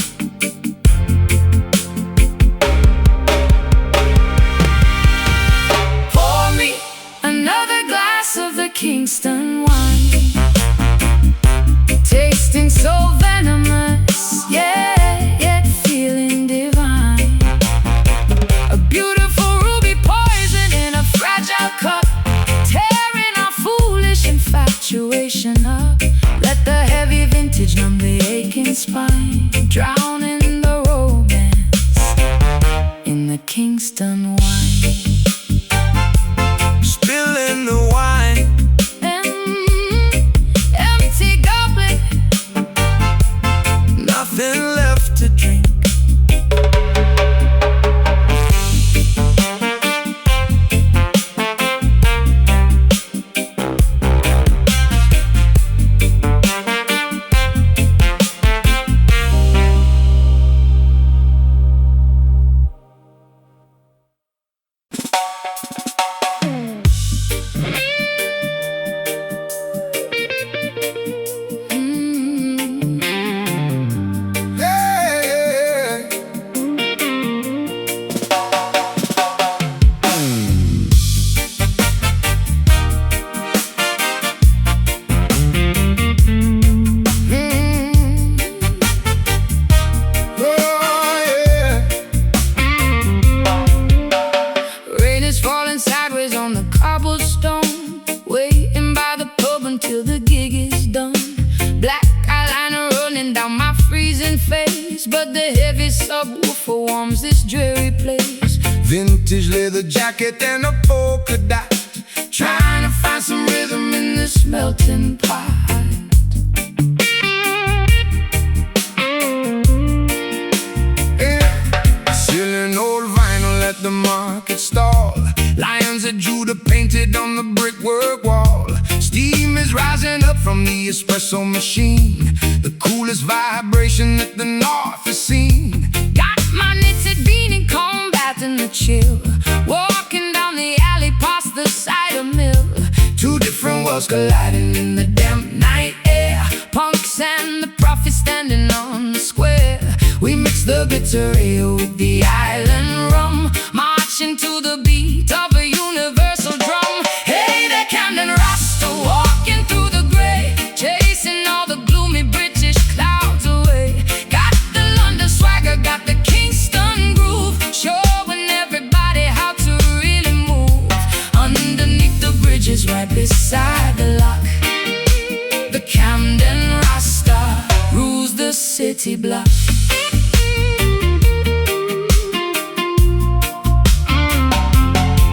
pour me another glass of the Kingston wine. Tasting so venomous, yeah, yet feeling divine. A beautiful ruby poison in a fragile cup, tearing our foolish infatuation up. Let the heavy vintage numb the aching spine. Drown in the romance, in the Kingston wine. Spilling the wine, Empty goblet, nothing left to drink. Hey, oh, yeah. rain is falling sideways on the cobblestone, waiting by the pub until the gig is done. Black eyeliner running down my freezing face, but the heavy subwoofer warms this dreary place. Vintage leather jacket and a polka dot, Trying to find some rhythm in this melting pot. yeah. Selling old vinyl at the market stall. Lions of Judah painted on the brickwork wall. Steam is rising up from the espresso machine, the coolest vibration that the north has seen. Got my knitted beanie combating the chill, walking down the alley past the cider mill. Two different worlds colliding in the damp night air. Punks and the prophets standing on the square. We mix the bitter ale with the island rum, Marching to the beat of a universal drum. Hey there, Camden Rasta, walking through the gray, chasing all the gloomy British clouds away. block.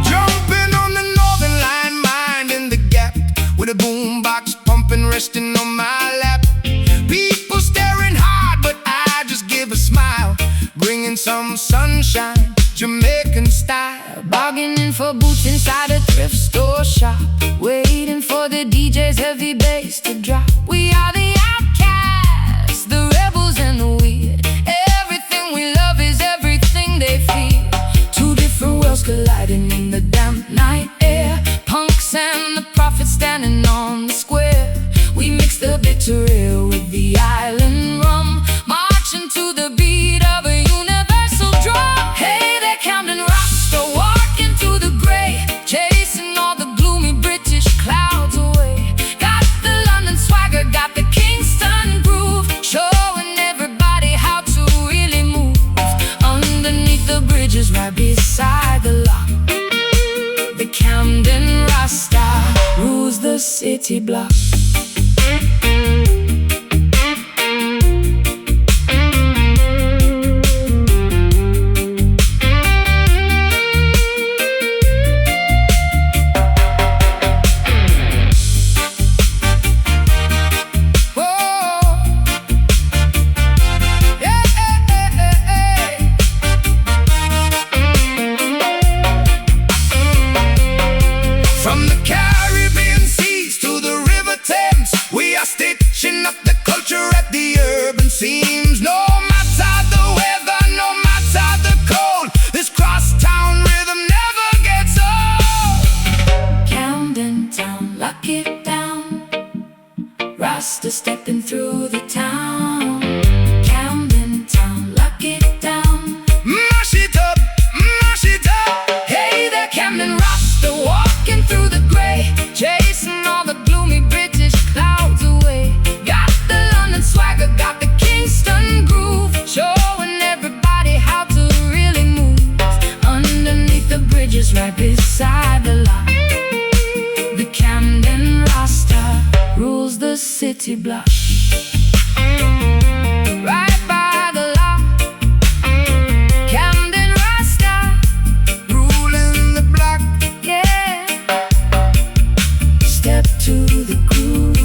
Jumping on the northern line, minding the gap, with a boombox pumping, resting on my lap. People staring hard, but I just give a smile, bringing some sunshine, Jamaican style. Bargaining for boots inside a thrift store shop, waiting for the DJ's heavy bass to drop. We are the outcasts, the rebels and the weird. Everything we love is everything they fear. Two different worlds colliding in the damp night air. Punks and the prophets standing on the square. We mix the bitter ale with the island rum, marching to the beat of a universal drum. Hey there, Camden Rasta, walking through the gray, chasing all the gloomy British clouds away. Got the London swagger, got the Kingston groove, showing everybody how to really move. Underneath the bridges right beside the lock, the Camden Rasta rules the city block. From the Caribbean seas to the River Thames, we are stitching up the culture at the urban seams. No matter the weather, no matter the cold, this crosstown rhythm never gets old. Camden Town, lock it down. Rasta stepping through the town. Camden Town, lock it down. Mash it up, mash it up. Hey there, Camden Rasta, walking through the gray, chasing all the gloomy British clouds away. Got the London swagger, got the Kingston groove, showing everybody how to really move. Underneath the bridges right beside the lock, the Camden Rasta rules the city block. Right by the lock, Camden Rasta Ruling the block. yeah. Step to the groove.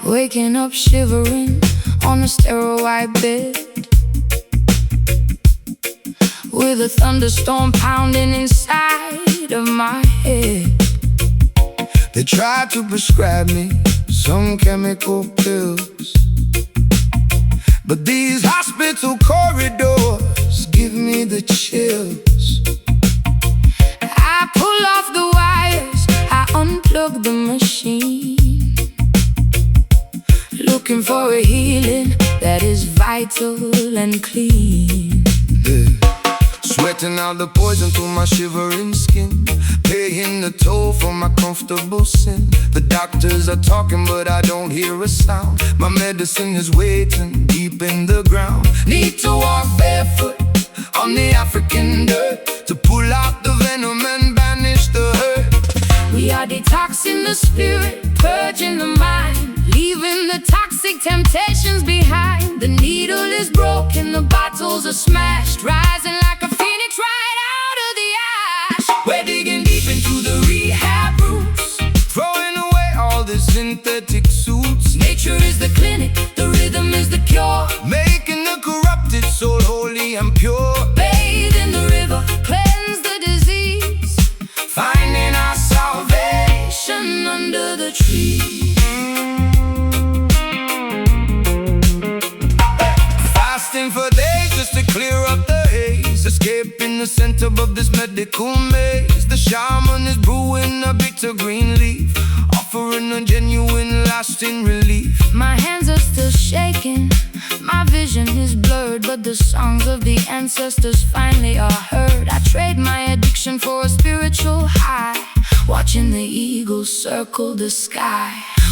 Waking up shivering on a sterile white bed, with a thunderstorm pounding inside of my head. They tried to prescribe me some chemical pills, but these hospital corridors give me the chills. I pull off the wires, I unplug the machine, looking for a healing that is vital and clean. Yeah. Sweating out the poison through my shivering skin, paying the toll for my comfortable sin. The doctors are talking but I don't hear a sound. My medicine is waiting deep in the ground. Need to walk barefoot on the African dirt to pull out the venom and banish the hurt. We are detoxing the spirit, purging the mind, leaving the toxic temptations behind. The needle is broken, the bottles are smashed, rising like a phoenix right out center of this medical maze. The shaman is brewing a bitter green leaf, offering a genuine lasting relief. My hands are still shaking, my vision is blurred, but the songs of the ancestors finally are heard. I trade my addiction for a spiritual high, watching the eagles circle the sky.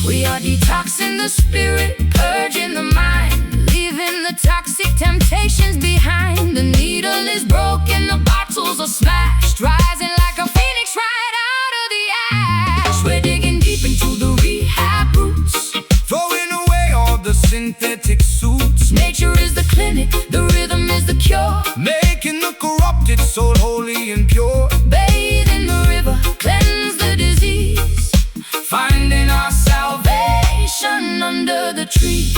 We are detoxing the spirit, purging the mind, leaving the toxic temptations behind. The needle is broken, the bottles are smashed, rising like a phoenix right out of the ash. We're digging deep into the rehab roots, Throwing away all the synthetic suits. nature is the clinic, the rhythm is the cure. Making the corrupted soul holy and pure. Bathe in the river, cleanse the disease, Finding our salvation under the tree.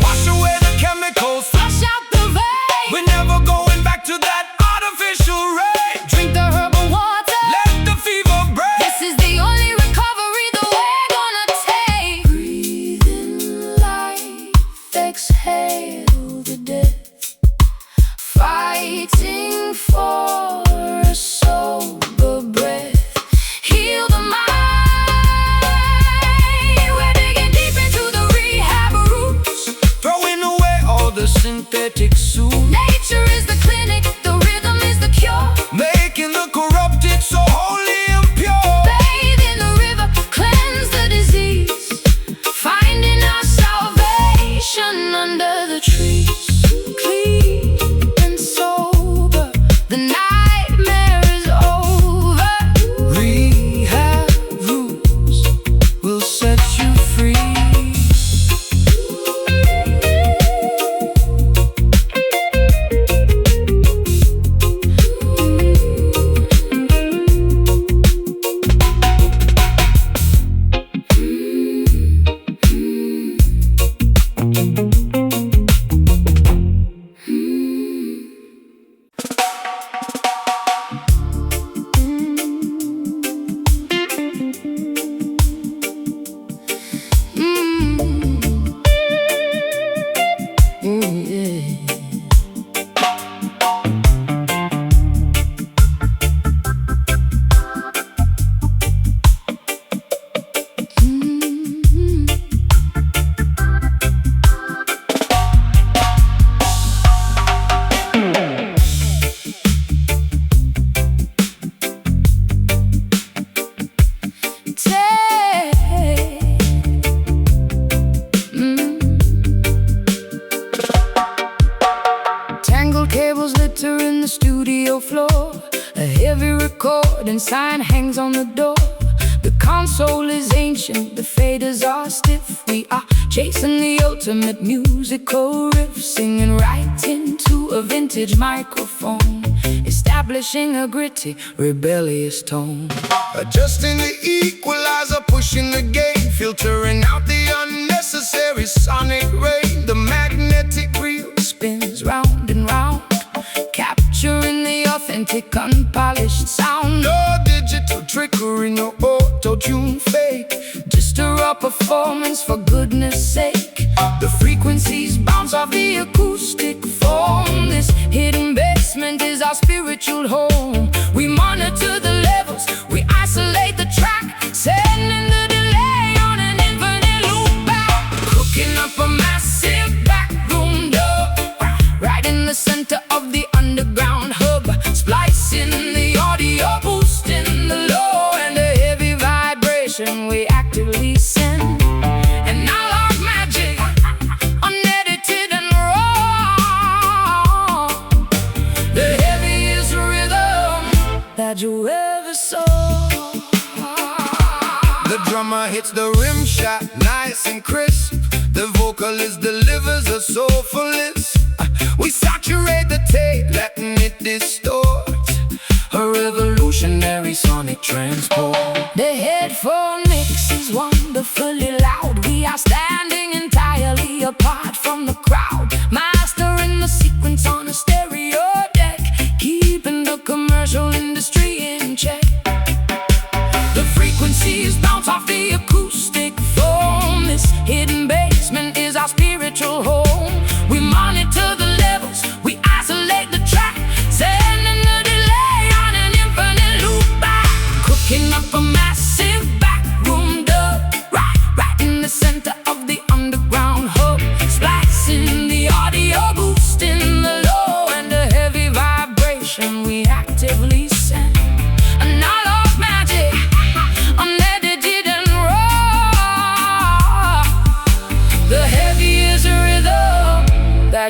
Wash away the chemicals. Flush out the vein, We're never going back to that artificial rain. drink the herbal water. Let the fever break. This is the only recovery that we're gonna take. Breathe in life, exhale the death, fighting for a sober breath. Heal the mind. We're digging deep into the rehab roots. Throwing away all the synthetic suits. Nature is the clinic, the rhythm is the cure. Making the corrupted so holy and pure. Bathe in the river, cleanse the disease, finding our salvation under the trees. Clean and sober, the nightmare is over. Rehab rules will set you free. Tangled cables littering the studio floor, a heavy recording sign hangs on the door. The console is ancient, the faders are stiff. We are chasing the ultimate musical riff, singing right into a vintage microphone, establishing a gritty, rebellious tone. Adjusting the equalizer, pushing the gain, filtering out the unnecessary sonic rain. The magnetic reel Spins round and round, capturing the authentic, unpolished sound. no digital trickery, no auto-tune fake. Just a raw performance for goodness sake. The Frequencies bounce off the acoustic foam. This hidden basement is our spiritual home. We monitor the levels, we isolate the track, sending the delay on an infinite loop back. Cooking up a massive backroom dub, right in the center of the underground hub. Splicing the audio, boosting the low, and a heavy vibration we actively send. And analog magic, unedited and raw, the heaviest rhythm that you ever saw. The drummer hits the rim shot, nice and crisp. The vocalist delivers a soulfulness. We saturate the tape, letting it distort. A revolutionary sonic transport. The headphone mix is wonderfully loud.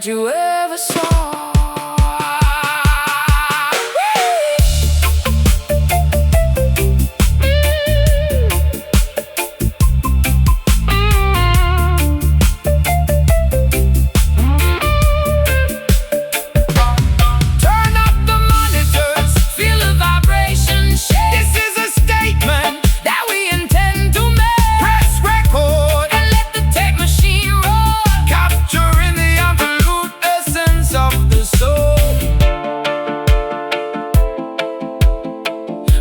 that you ever saw.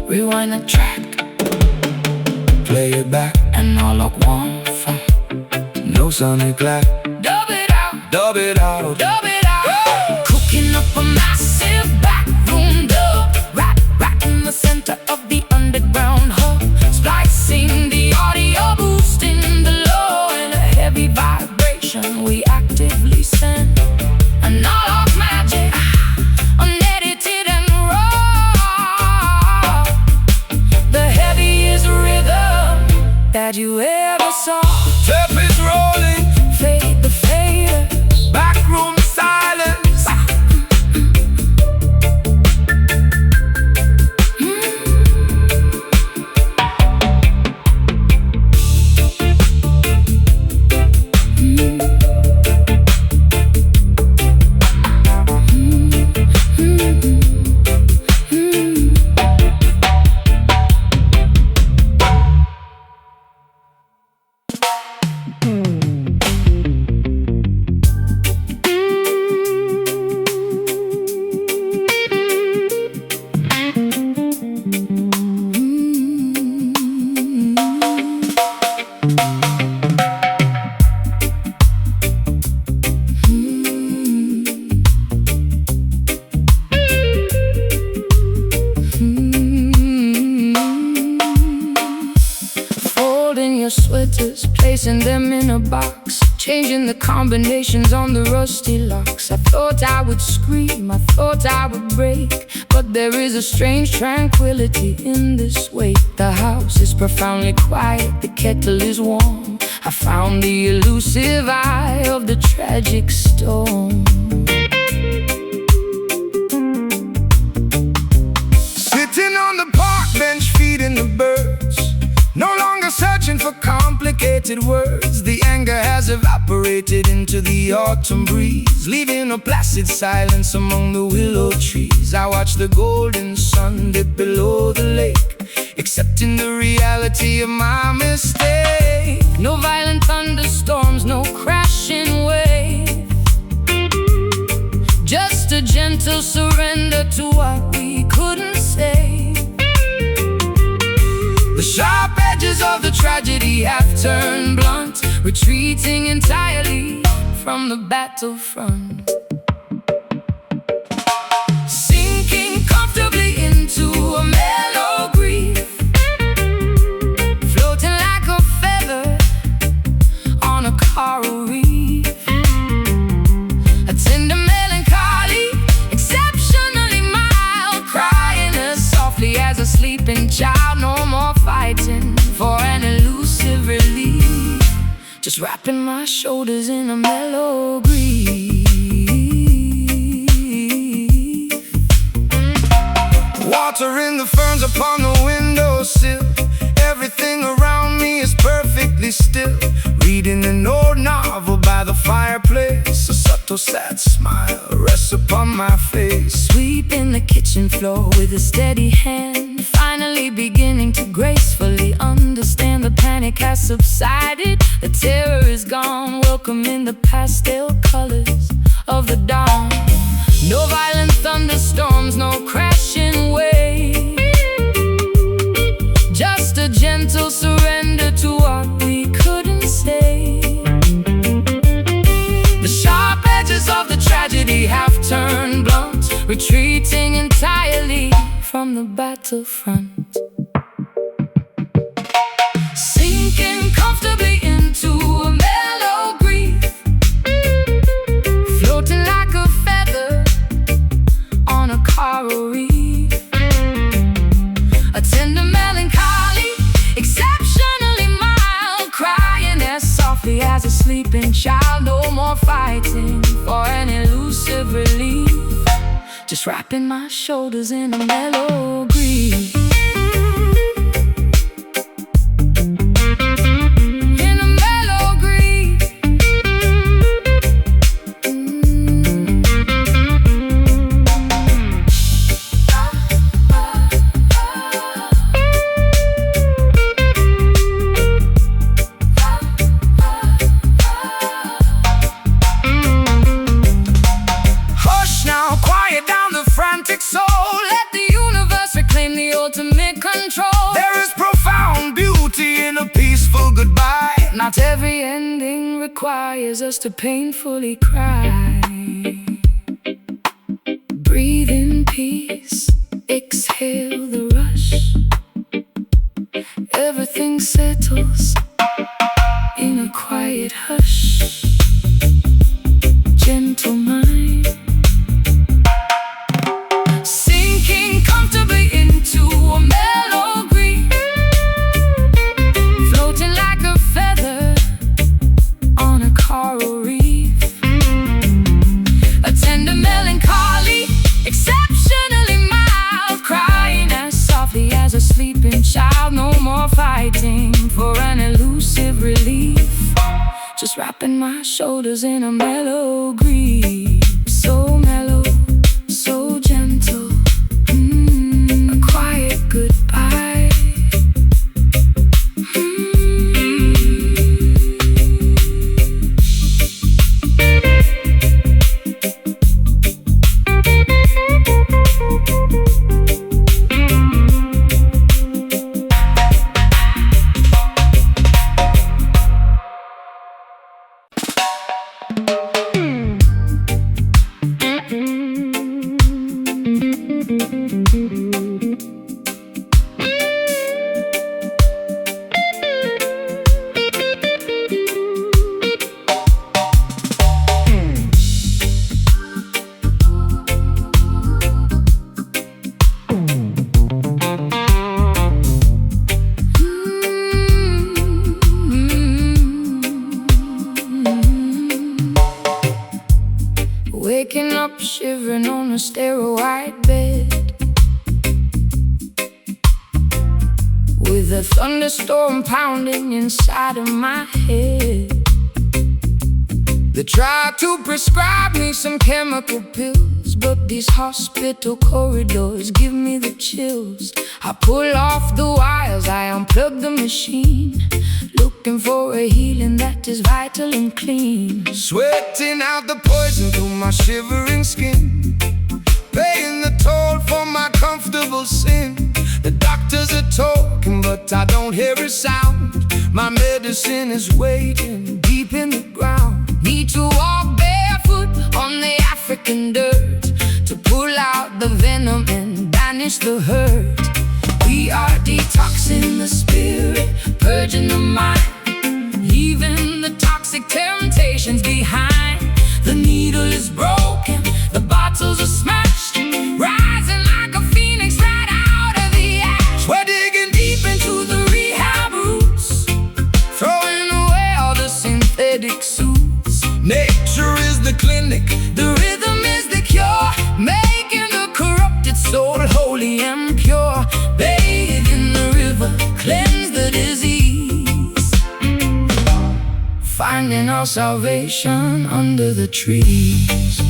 Rewind the track, Play it back, and all of one funk. no sonic clap. Dub it out, Dub it out. dub it out. Cooking up a massive backroom dub. Right in the center of the underground hub. Splicing the audio, boosting the low, and a heavy vibration we actively send. An all-off magic, unedited and raw. The heaviest rhythm That you ever saw. Tape is rolling, Fade the faders. backroom silence. Folding your sweaters, placing them in a box, changing the combinations on the rusty locks. I thought I would scream, I thought I would break, but there is a strange tranquility in this wake. The house is profoundly quiet, the kettle is warm. I found the elusive eye of the tragic storm. Sitting on the park bench, feeding the birds. No longer searching for complicated words. The anger has evaporated into the autumn breeze, leaving a placid silence among the willow trees. I watch the golden sun dip below the lake, accepting the reality of my mistake. No violent thunderstorms, no crashing wave, just a gentle surrender to what we couldn't say. The sharp edges of the tragedy have turned blunt, Retreating entirely from the battlefront. sinking comfortably into a mellow grief. Floating like a feather on a coral reef. A tender melancholy, exceptionally mild, crying as softly as a sleeping child. No more fighting for an elusive relief, just wrapping my shoulders in a mellow grief. water in the ferns upon the windowsill. Everything around me is perfectly still. Reading an old novel by the fireplace. A subtle sad smile rests upon my face. Sweeping the kitchen floor with a steady hand, finally beginning to gracefully understand. The panic has subsided, the terror is gone, welcoming the pastel colors of the dawn. No violent thunderstorms, no crashing waves, just a gentle surrender to what we couldn't say. The sharp edges of the tragedy have turned blunt, retreating entirely from the battlefront. Sinking comfortably into a mellow grief. Floating like a feather on a coral reef. A tender melancholy, exceptionally mild, crying as softly as a sleeping child, no more fighting for an elusive relief. Just wrapping my shoulders in a mellow grief. Not every ending requires us to painfully cry. Breathe in peace, exhale the rush. Everything settles in a quiet hush. Gentle mind, sinking comfortably into a mellow grief, floating like a feather on a coral reef. A tender melancholy, exceptionally mild, crying as softly as a sleeping child. No more fighting for an elusive relief. Just wrapping my shoulders in a mellow grief. So mellow, so gentle, a quiet goodbye. Waking up shivering on a stairway bed, with a thunderstorm pounding inside of my head. They tried to prescribe me some chemical pills, but these hospital corridors give me the chills. I pull off the wires, I unplug the machine, looking for a healing that is vital and clean. Sweating out the poison through my shivering skin, paying the toll for my comfortable sin. The doctors are talking, but I don't hear a sound. My medicine is waiting deep in the ground. Need to walk barefoot on the African dirt to pull out the venom and banish the hurt. We are detoxing the spirit, purging the mind, leaving the toxic temptations behind. The needle is broken, the bottles are smashed, rising like a phoenix right out of the ash. We're digging deep into the rehab roots, throwing away all the synthetic suits. Nature is the clinic, the rhythm is the cure, making the corrupted soul holy and pure. Bathe in the river, cleanse the disease, finding our salvation under the trees.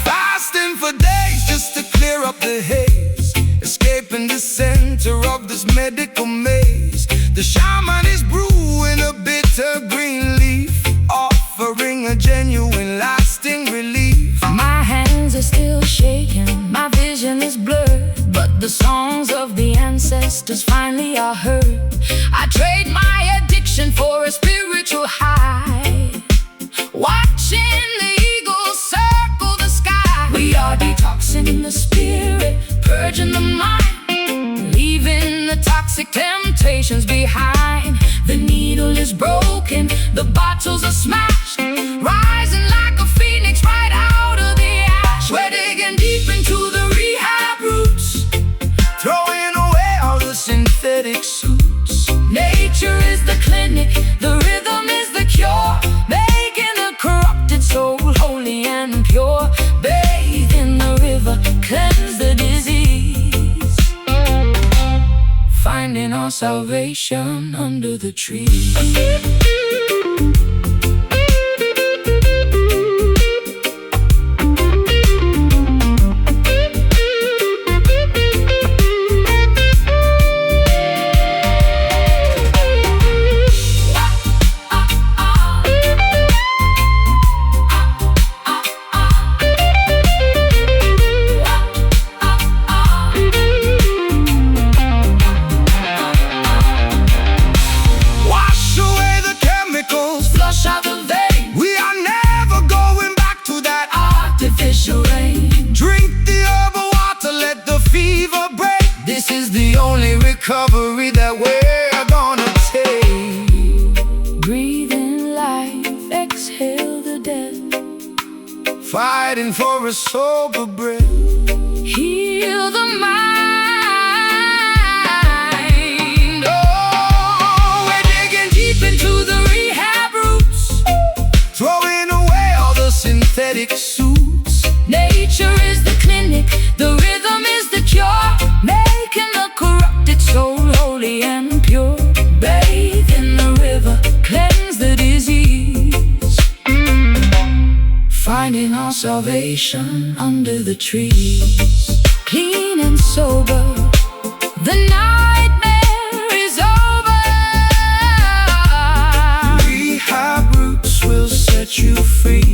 Fasting for days just to clear up the haze, escaping the center of this medical maze. The shaman is brewing a bitter green leaf, offering a genuine lasting relief. My hands are still shaking, my vision is blurred, but the songs of the ancestors finally are heard. I trade my addiction for a spiritual high, watching the eagles circle the sky. We are detoxing the spirit, purging the mind, leaving the toxic temptations behind. The needle is broken, the bottles are smashed, rising like a phoenix right out of the ash. We're digging deep into the rehab roots, throwing away all the synthetic suits. Nature is the clinic, the rhythm is the cure, making the corrupted soul holy and pure. Bathe in the river, cleanse the disease, finding our salvation under the trees. This is the only recovery that we're gonna take. Breathe in life, exhale the death, fighting for a sober breath. Heal the mind. Oh, we're digging deep into the rehab roots, throwing away all the synthetic suits. Nature is the clinic, the rhythm is the cure, making the corrupted soul holy and pure. Bathe in the river, cleanse the disease, finding our salvation under the trees. Clean and sober, the nightmare is over. Rehab roots will set you free.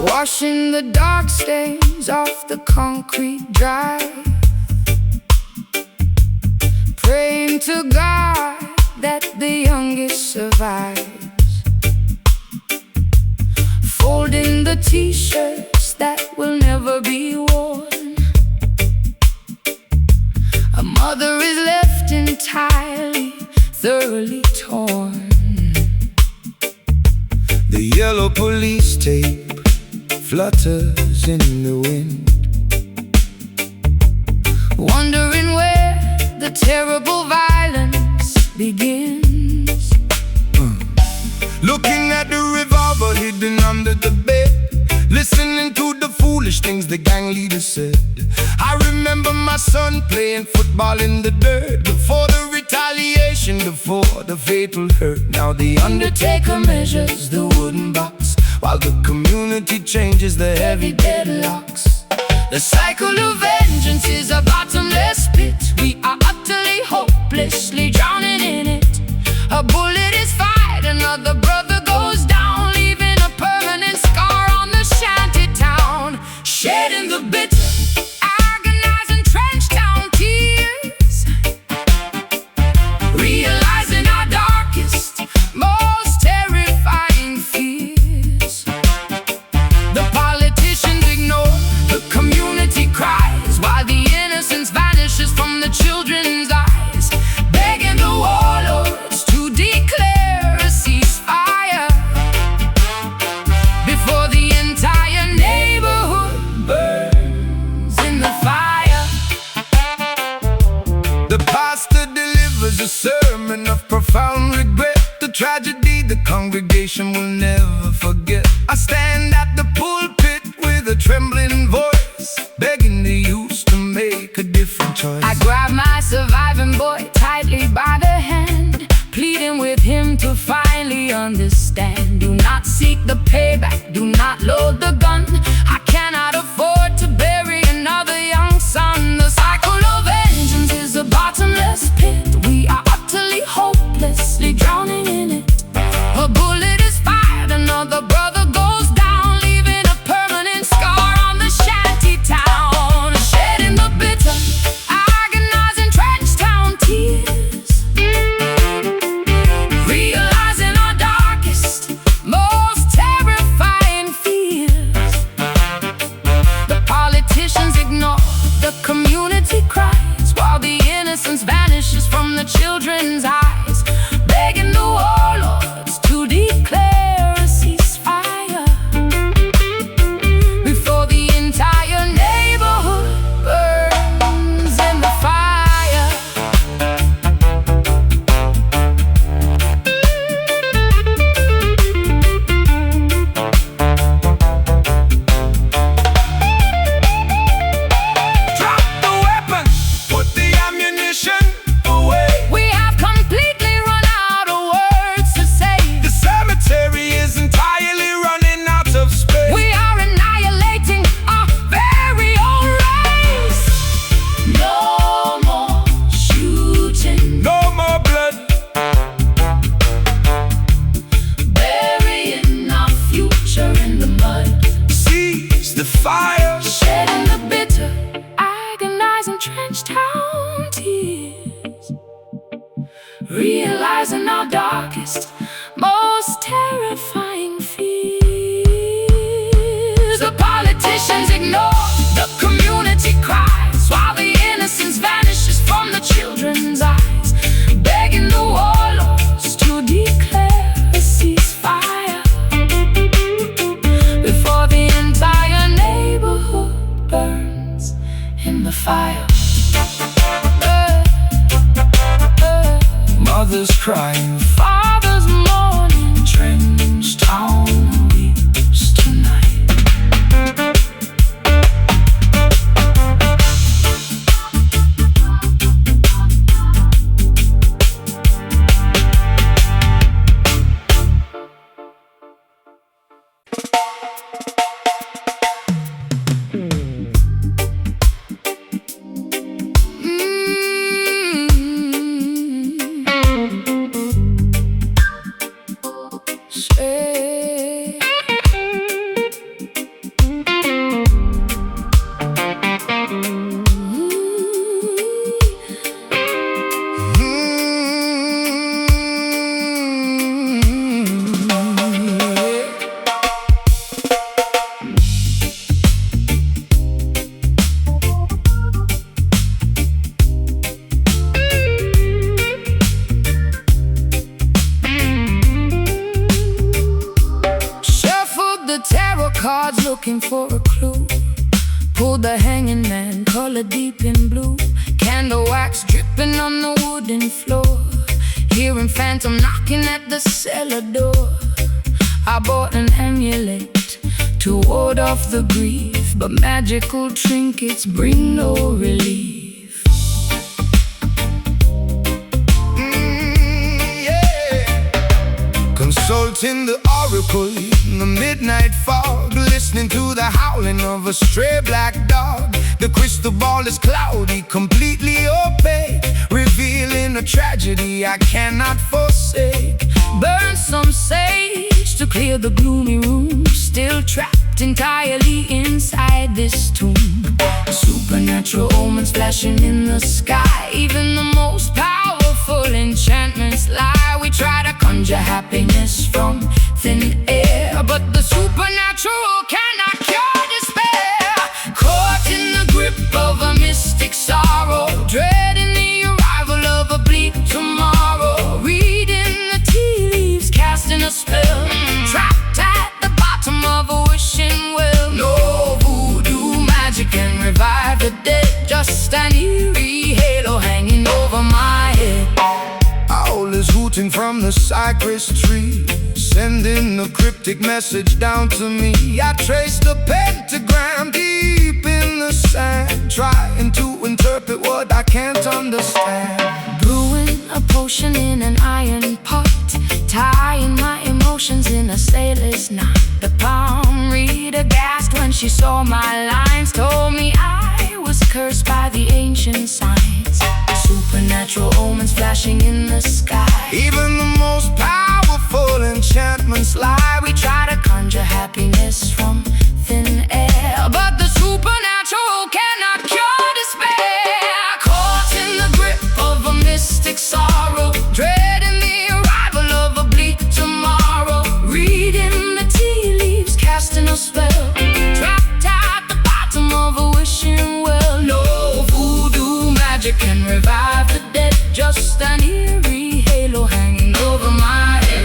Washing the dark stains off the concrete drive, praying to God that the youngest survives, folding the t-shirts that will never be worn. A mother is left entirely, thoroughly torn. The yellow police tape flutters in the wind, wondering where the terrible violence begins. Looking at the revolver hidden under the bed, listening to the foolish things the gang leader said. I remember my son playing football in the dirt, before the retaliation, before the fatal hurt. Now the undertaker measures the wooden box, while the community changes the heavy deadlocks. The cycle of vengeance is a bottomless pit. We are utterly, hopelessly drowning in it. A bullet is fired, another brother goes down, leaving a permanent scar on the shanty town. Shedding the bitter, agonizing trench town tears, realizing our darkest, most terrifying fears. The politicians ignore, the community cries, while the innocence vanishes from the children's eyes, begging the warlords to declare a ceasefire before the entire neighborhood burns in the fire. The pastor delivers a sermon of profound regret, the tragedy the congregation will never forget. I stand at the pulpit with a trembling voice, begging the youth to choice. I grab my surviving boy tightly by the hand, pleading with him to finally understand. Do not seek the payback, do not load the gun. I cannot afford to bury another young son. The cycle of vengeance is a bottomless pit. We are utterly hopelessly drowning in it. A bullet is fired, another brother goes down, leaving a permanent scar on the shanty town. Shedding the bitter, agonizing trench town tears, realizing our darkest, most terrifying fears. The politicians ignore the community cries, while the innocence vanishes from the children's eyes, begging the warlords to declare a ceasefire before the entire neighborhood burns in the fire. Drop the weapon, put the ammunition away. We have completely run out of words to say. The cemetery is entirely running out of space. We are annihilating our very own race. No more shooting, No more blood, burying our future in the mud. seize the fire. Shedding the bitter, agonizing trench town tears, realizing our darkest, most terrifying fears. The politicians ignore the community cries, while the innocence vanishes from the children's eyes, begging the warlords to declare a ceasefire before the entire neighborhood burns in the fire. Mothers crying, Fathers mourning, trench town weeps tonight. Say, shuffled the tarot cards looking for a clue. Pulled the hanging man, color deep in blue. Candle wax dripping on the wooden floor. Hearing phantom knocking at the cellar door. I bought an amulet to ward off the grief, but magical trinkets bring no relief. Consulting the oracle in the midnight fog, listening to the howling of a stray black dog. The crystal ball is cloudy, completely opaque, revealing a tragedy I cannot forsake. Burn some sage to clear the gloomy room, still trapped entirely inside this tomb. Supernatural omens flashing in the sky, even the most powerful enchantments lie. We try to conjure happiness from thin air, but the supernatural cannot cure despair. Caught in the grip of a mystic sorrow, dreading the arrival of a bleak tomorrow. Reading the tea leaves, casting a spell, trapped at the bottom of a wishing well. No voodoo magic can revive the dead, just an eerie halo hanging over my head. Owl is hooting from the cypress tree, sending a cryptic message down to me. I trace the pentagram deep in the sand, trying to interpret what but I can't understand. Brewing a potion in an iron pot, tying my emotions in a sailor's knot. The palm reader gasped when she saw my lines, told me I was cursed by the ancient signs. Supernatural omens flashing in the sky. Even the most powerful enchantments lie. We try to conjure happiness from thin air, but the supernatural cannot cure despair. Caught in the grip of a mystic sorrow, dreading the arrival of a bleak tomorrow. Reading the tea leaves, casting a spell, trapped at the bottom of a wishing well. No voodoo magic can revive the dead, just an eerie halo hanging over my head.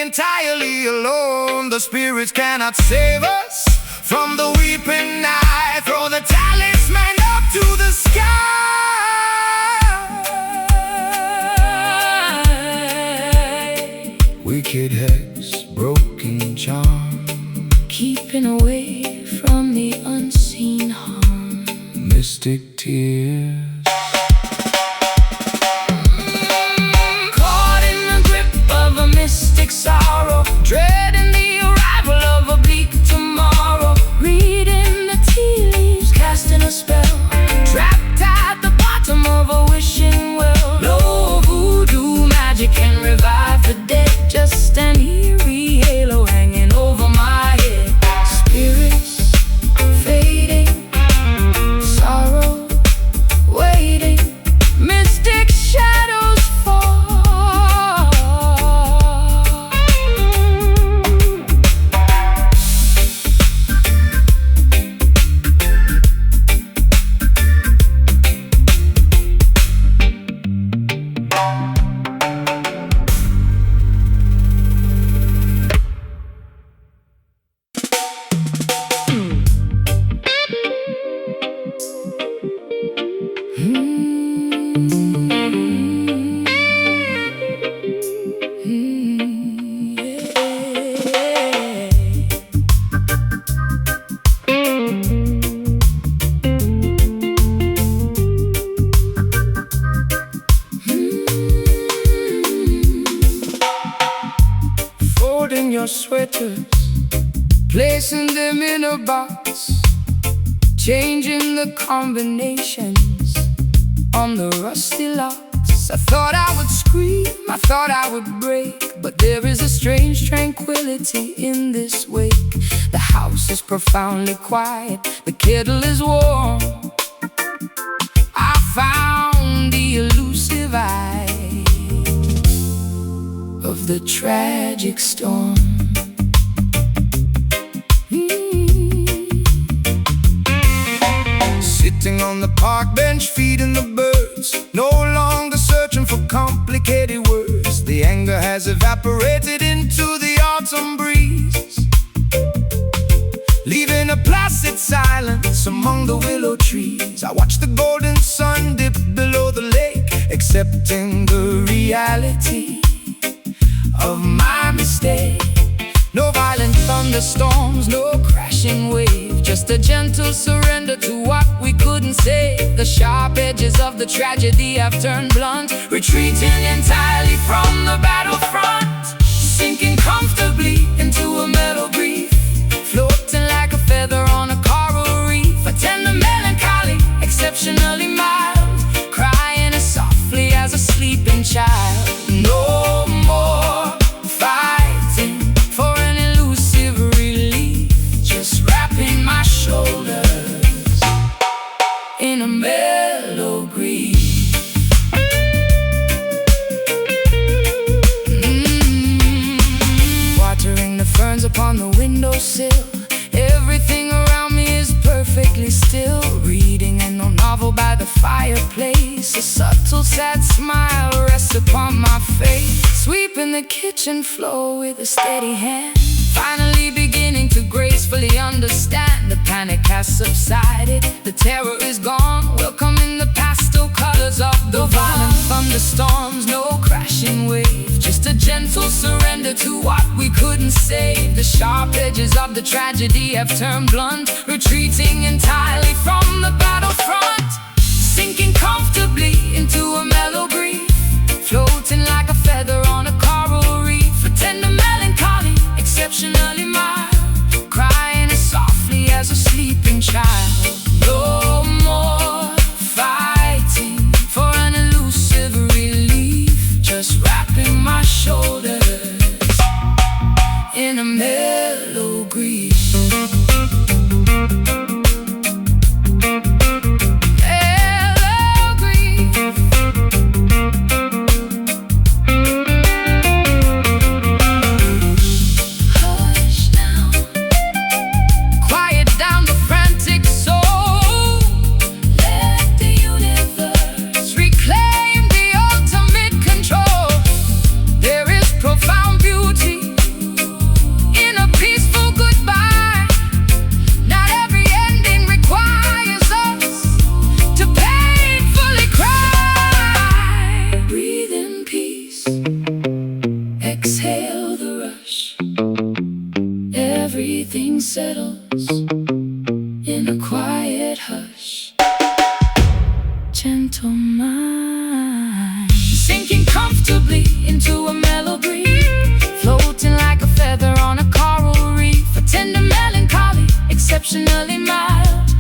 Entirely alone, the spirits cannot save us from the weeping eye. Throw the talisman up to the sky. Wicked hex, broken charm, keeping away from the unseen harm. Mystic tears, mystic sorrow, dreading the arrival of a bleak tomorrow. Reading the tea leaves, casting a spell, trapped at the bottom of a wishing well. No voodoo magic can revive the dead, just an eerie halo hanging over my head. Spirits fading, sorrow waiting, mystic shadows fall. Folding your sweaters, placing them in a box, changing the combinations on the rusty locks. I thought I would scream, I thought I would break, but there is a strange tranquility in this wake. The house is profoundly quiet, the kettle is warm. I found the elusive eye of the tragic storm. Sitting on the park bench, feeding the birds, no longer searching for complicated words. The anger has evaporated into the autumn breeze, leaving a placid silence among the willow trees. I watch the golden sun dip below the lake, accepting the reality of my mistake. No violent thunderstorms, no crashing wave, just a gentle surrender to what we couldn't save. The sharp edges of the tragedy have turned blunt, retreating entirely from the battlefront, sinking comfortably into a mellow grief, floating like a feather on a coral reef. A tender melancholy, exceptionally mild, crying as softly as a sleeping child. No more fighting for an elusive relief, just wrapping my shoulders in a mellow grief. Watering the ferns upon the windowsill, everything around me is perfectly still. the fireplace. A subtle sad smile rests upon my face. Sweeping the kitchen floor with a steady hand, finally beginning to gracefully understand. The panic has subsided, the terror is gone. Welcome in the pastel colors of the violent thunderstorms. No crashing wave, just a gentle surrender to what we couldn't save. The sharp edges of the tragedy have turned blunt, retreating entirely from the battlefront. Sinking comfortably into a mellow grief, floating like a feather on a coral reef. A tender melancholy, exceptionally mild, crying as softly as a sleeping child. No more fighting for an elusive relief, just wrapping my shoulders in a mellow grief. Exhale the rush, everything settles in a quiet hush. Gentle mind, sinking comfortably into a mellow breeze, floating like a feather on a coral reef. A tender melancholy, exceptionally mild,